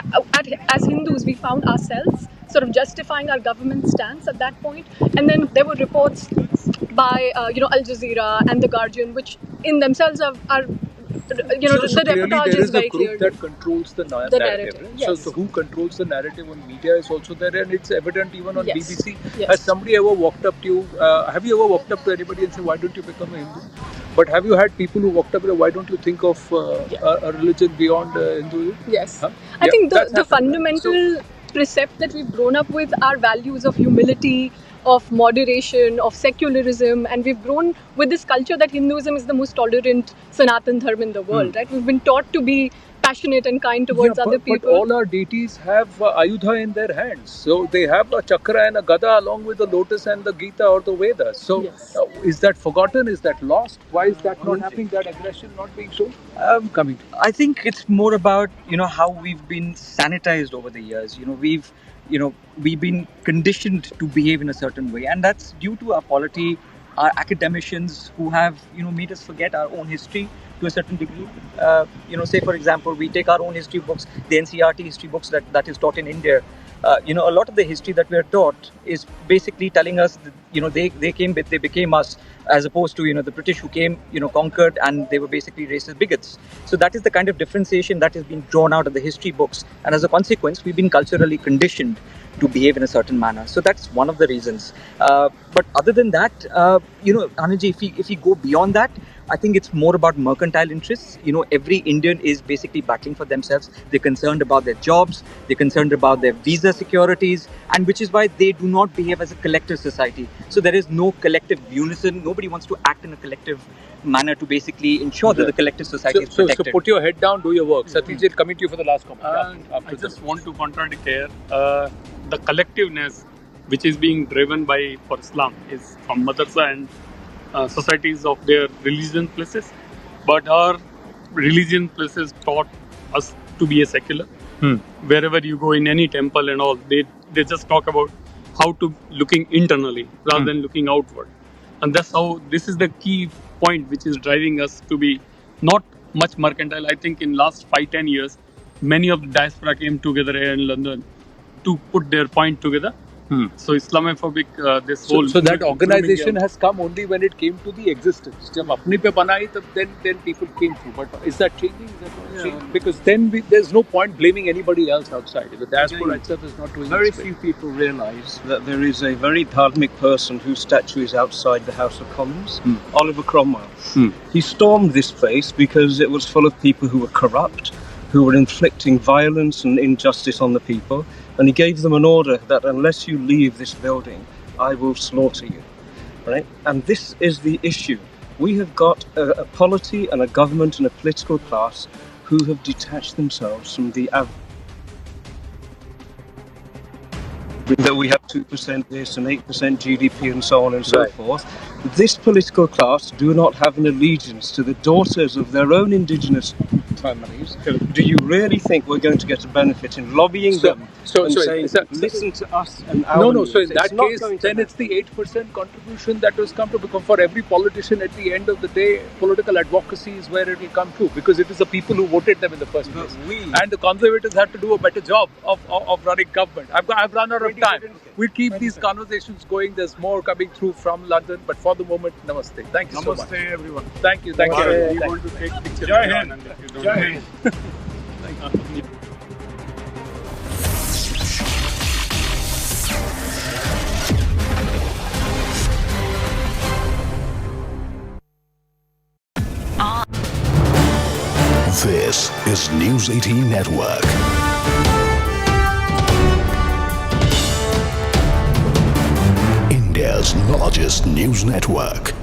as Hindus, we found ourselves sort of justifying our government stance at that point. And then there were reports by, Al Jazeera and The Guardian, which in themselves are So the clearly reportage there is is a very group clear. that controls the narrative. Right? Yes. So who controls the narrative on media is also there, and it's evident even on Yes. BBC. Yes. Has somebody ever walked up to you? Have you ever walked up to anybody and said, "Why don't you become a Hindu?" But have you had people who walked up and said, "Why don't you think of a religion beyond Hinduism?" Yes. Huh? I Yeah, think that's the happened, right? fundamental precept that we've grown up with are values of humility, of moderation, of secularism, and we've grown with this culture that Hinduism is the most tolerant Sanatan Dharma in the world, right? We've been taught to be passionate and kind towards other people. But all our deities have Ayudha in their hands. So they have a chakra and a gada along with the lotus and the Gita or the Vedas. So Yes. Is that forgotten? Is that lost? Why is that not happening? That aggression not being shown? Coming to I think it's more about how we've been sanitized over the years. We've been conditioned to behave in a certain way, and that's due to our polity, our academicians who have made us forget our own history to a certain degree. Say for example, we take our own history books, the NCERT history books that is taught in India. A lot of the history that we are taught is basically telling us that, they became us, as opposed to, the British who came, conquered, and they were basically racist bigots. So that is the kind of differentiation that has been drawn out of the history books. And as a consequence, we've been culturally conditioned to behave in a certain manner. So that's one of the reasons. But other than that, Anandji, if we go beyond that, I think it's more about mercantile interests. Every Indian is basically battling for themselves. They're concerned about their jobs. They're concerned about their visa securities, and which is why they do not behave as a collective society. So there is no collective unison. Nobody wants to act in a collective manner to basically ensure that the collective society is protected. So put your head down, do your work. Satyajit, coming to you for the last comment. I just want to contradict here. The collectiveness which is being driven by for Islam is from madrasa and societies of their religion places, but our religion places taught us to be a secular. Wherever you go in any temple and all, they just talk about how to looking internally rather than looking outward, and that's how this is the key point which is driving us to be not much mercantile. I think in last 5-10 years, many of the diaspora came together here in London to put their point together. So Islamophobic, this whole... So that organization has come only when it came to the existence. जब अपने पे बनाई तब then people came through. But is that changing? Is that not changing? Because then there's no point blaming anybody else outside. The diaspora itself is not doing Very its bit. few people realise that there is a very dharmic person whose statue is outside the House of Commons, Oliver Cromwell. He stormed this place because it was full of people who were corrupt, who were inflicting violence and injustice on the people. And he gave them an order that unless you leave this building, I will slaughter you. Right? And this is the issue. We have got a polity and a government and a political class who have detached themselves from the average. That we have 2% this and 8% GDP and so on and so forth. This political class do not have an allegiance to the daughters of their own indigenous families, do you really think we're going to get a benefit in lobbying them and saying, listen to us and our No. So in news? that It's not case, going to then it's the 8% contribution that was come to, because for every politician at the end of the day, political advocacy is where it will come to, because it is the people who voted them in the first place. And the Conservatives have to do a better job of running government. I've run out of time. We'll keep these conversations going. There's more coming through from London, but for the moment, namaste. Thank you so much. Namaste, everyone. Thank you. Thank you. We want to take pictures. Jai Hind. Jai Hind. This is News 18 Network. India's largest news network.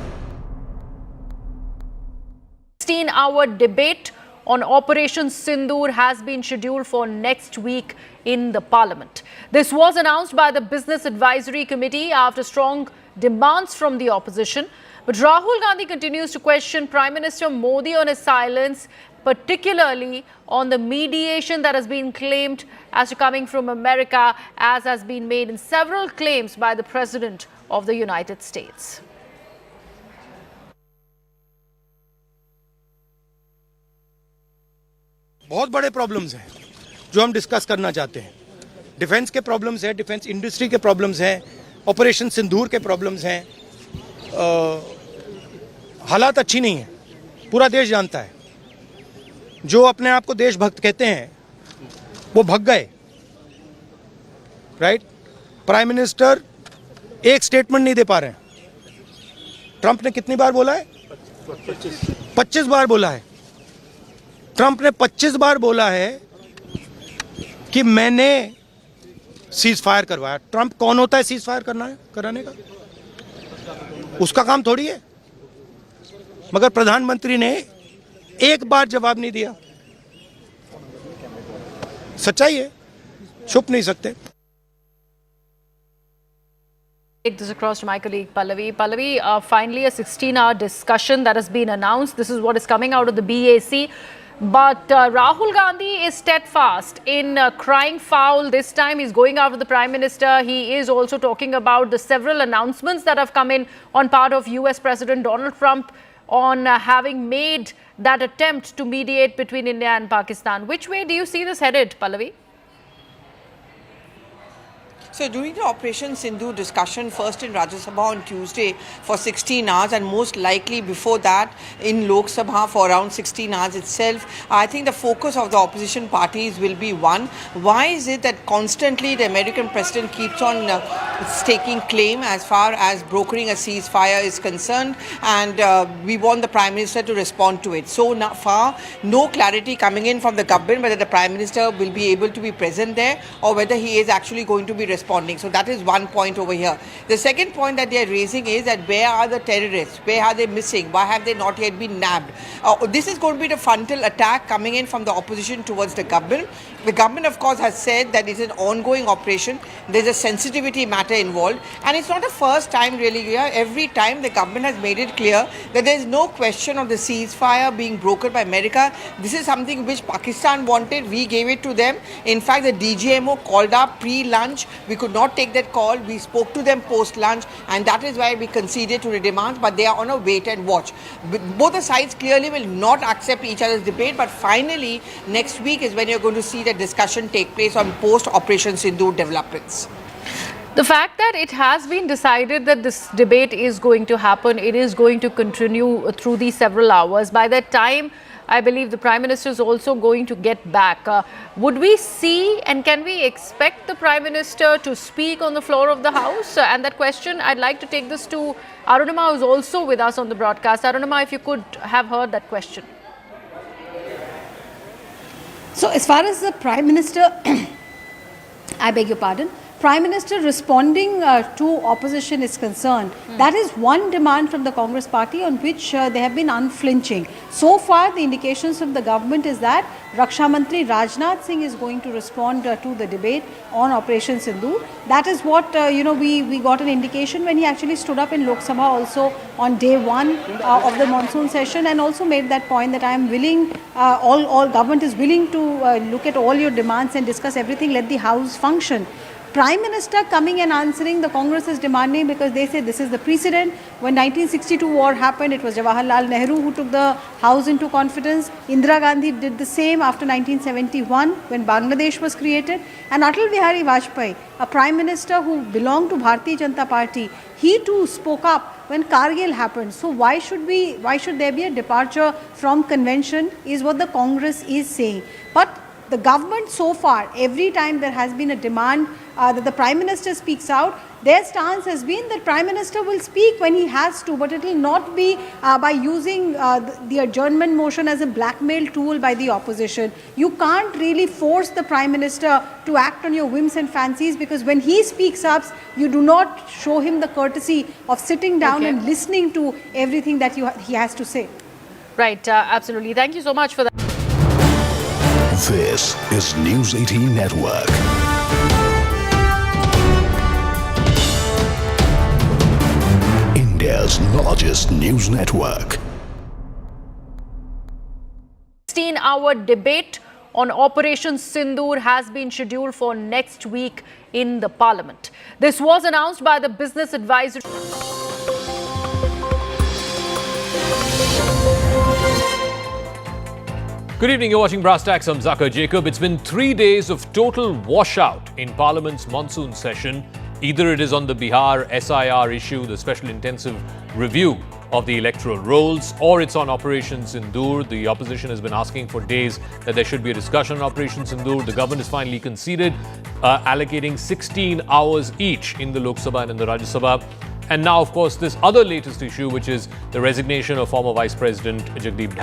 16-hour debate on Operation Synindhur has been scheduled for next week in the Parliament. This was announced by the Business Advisory Committee after strong demands from the opposition. But Rahul Gandhi continues to question Prime Minister Modi on his silence, particularly on the mediation that has been claimed as coming from America, as has been made in several claims by the President of the United States. बहुत बड़े problems हैं जो हम discuss करना चाहते हैं. Defence के problems हैं, डिफेंस इंडस्ट्री के प्रॉब्लम्स हैं, ऑपरेशन सिंदूर के प्रॉब्लम्स हैं. हालात अच्छी नहीं है, पूरा देश जानता है. जो अपने आप को देशभक्त कहते हैं वो भग गए. राइट? प्राइम मिनिस्टर एक स्टेटमेंट नहीं दे पा रहे हैं. ट्रंप ने कितनी बार बोला है? 25 बार बोला है. ट्रंप ने 25 बार बोला है कि मैंने सीज फायर करवाया. ट्रंप कौन होता है सीज फायर कराने का? उसका काम थोड़ी है. मगर प्रधानमंत्री ने एक बार जवाब नहीं दिया. सच्चाई है, छुप नहीं सकते. Take this across to my colleague Pallavi. Pallavi, finally a 16-hour discussion that has been announced. This is what is coming out of the BAC. But Rahul Gandhi is steadfast in crying foul. This time he's going after the Prime Minister. He is also talking about the several announcements that have come in on part of US President Donald Trump on having made that attempt to mediate between India and Pakistan. Which way do you see this headed, Pallavi? So during the Operation Synindhur discussion, first in Rajya Sabha on Tuesday for 16 hours and most likely before that in Lok Sabha for around 16 hours itself, I think the focus of the opposition parties will be one. Why is it that constantly the American president keeps on staking claim as far as brokering a ceasefire is concerned, and we want the Prime Minister to respond to it. So far, no clarity coming in from the government whether the Prime Minister will be able to be present there or whether he is actually going to be responding. So that is one point over here. The second point that they are raising is that where are the terrorists? Where are they missing? Why have they not yet been nabbed? This is going to be the frontal attack coming in from the opposition towards the government. The government, of course, has said that it's an ongoing operation. There's a sensitivity matter involved. And it's not the first time really here. Every time the government has made it clear that there is no question of the ceasefire being brokered by America. This is something which Pakistan wanted. We gave it to them. In fact, the DGMO called up pre-lunch. We could not take that call. We spoke to them post-lunch, and that is why we conceded to the demands, but they are on a wait and watch. Both the sides clearly will not accept each other's debate, but finally, next week is when you're going to see the discussion take place on post-Operation Synindhur developments. The fact that it has been decided that this debate is going to happen, it is going to continue through these several hours. By that time, I believe the Prime Minister is also going to get back. Would we see and can we expect the Prime Minister to speak on the floor of the House? And that question, I'd like to take this to Arunima, who's also with us on the broadcast. Arunima, if you could have heard that question. So as far as the Prime Minister, I beg your pardon, Prime Minister responding to opposition is concerned, that is one demand from the Congress party on which they have been unflinching. So far, the indications of the government is that Raksha Mantri Rajnath Singh is going to respond to the debate on Operation Synindhur. That is what, we got an indication when he actually stood up in Lok Sabha also on day one of the monsoon session, and also made that point that I am willing, all government is willing to look at all your demands and discuss everything, let the House function. Prime Minister coming and answering the Congress is demanding, because they say this is the precedent. When 1962 war happened, it was Jawaharlal Nehru who took the House into confidence. Indira Gandhi did the same after 1971 when Bangladesh was created. And Atal Bihari Vajpayee, a Prime Minister who belonged to Bharatiya Janata Party, he too spoke up when Kargil happened. So why should there be a departure from convention is what the Congress is saying. But the government so far, every time there has been a demand that the Prime Minister speaks out, their stance has been that Prime Minister will speak when he has to, but it will not be by using the adjournment motion as a blackmail tool by the opposition. You can't really force the Prime Minister to act on your whims and fancies, because when he speaks up, you do not show him the courtesy of sitting down and listening to everything that he has to say. Right, absolutely. Thank you so much for that. This is News 18 Network. India's largest news network. 16-hour debate on Operation Synindhur has been scheduled for next week in the Parliament. This was announced by the Business Advisory. Good evening, you're watching Brass Tacks. I'm Zakir Jacob. It's been 3 days of total washout in Parliament's monsoon session. Either it is on the Bihar SIR issue, the special intensive review of the electoral rolls, or it's on Operation Synindhur. The opposition has been asking for days that there should be a discussion on Operation Synindhur. The government has finally conceded, allocating 16 hours each in the Lok Sabha and in the Rajya Sabha. And now, of course, this other latest issue, which is the resignation of former Vice President Jagdeep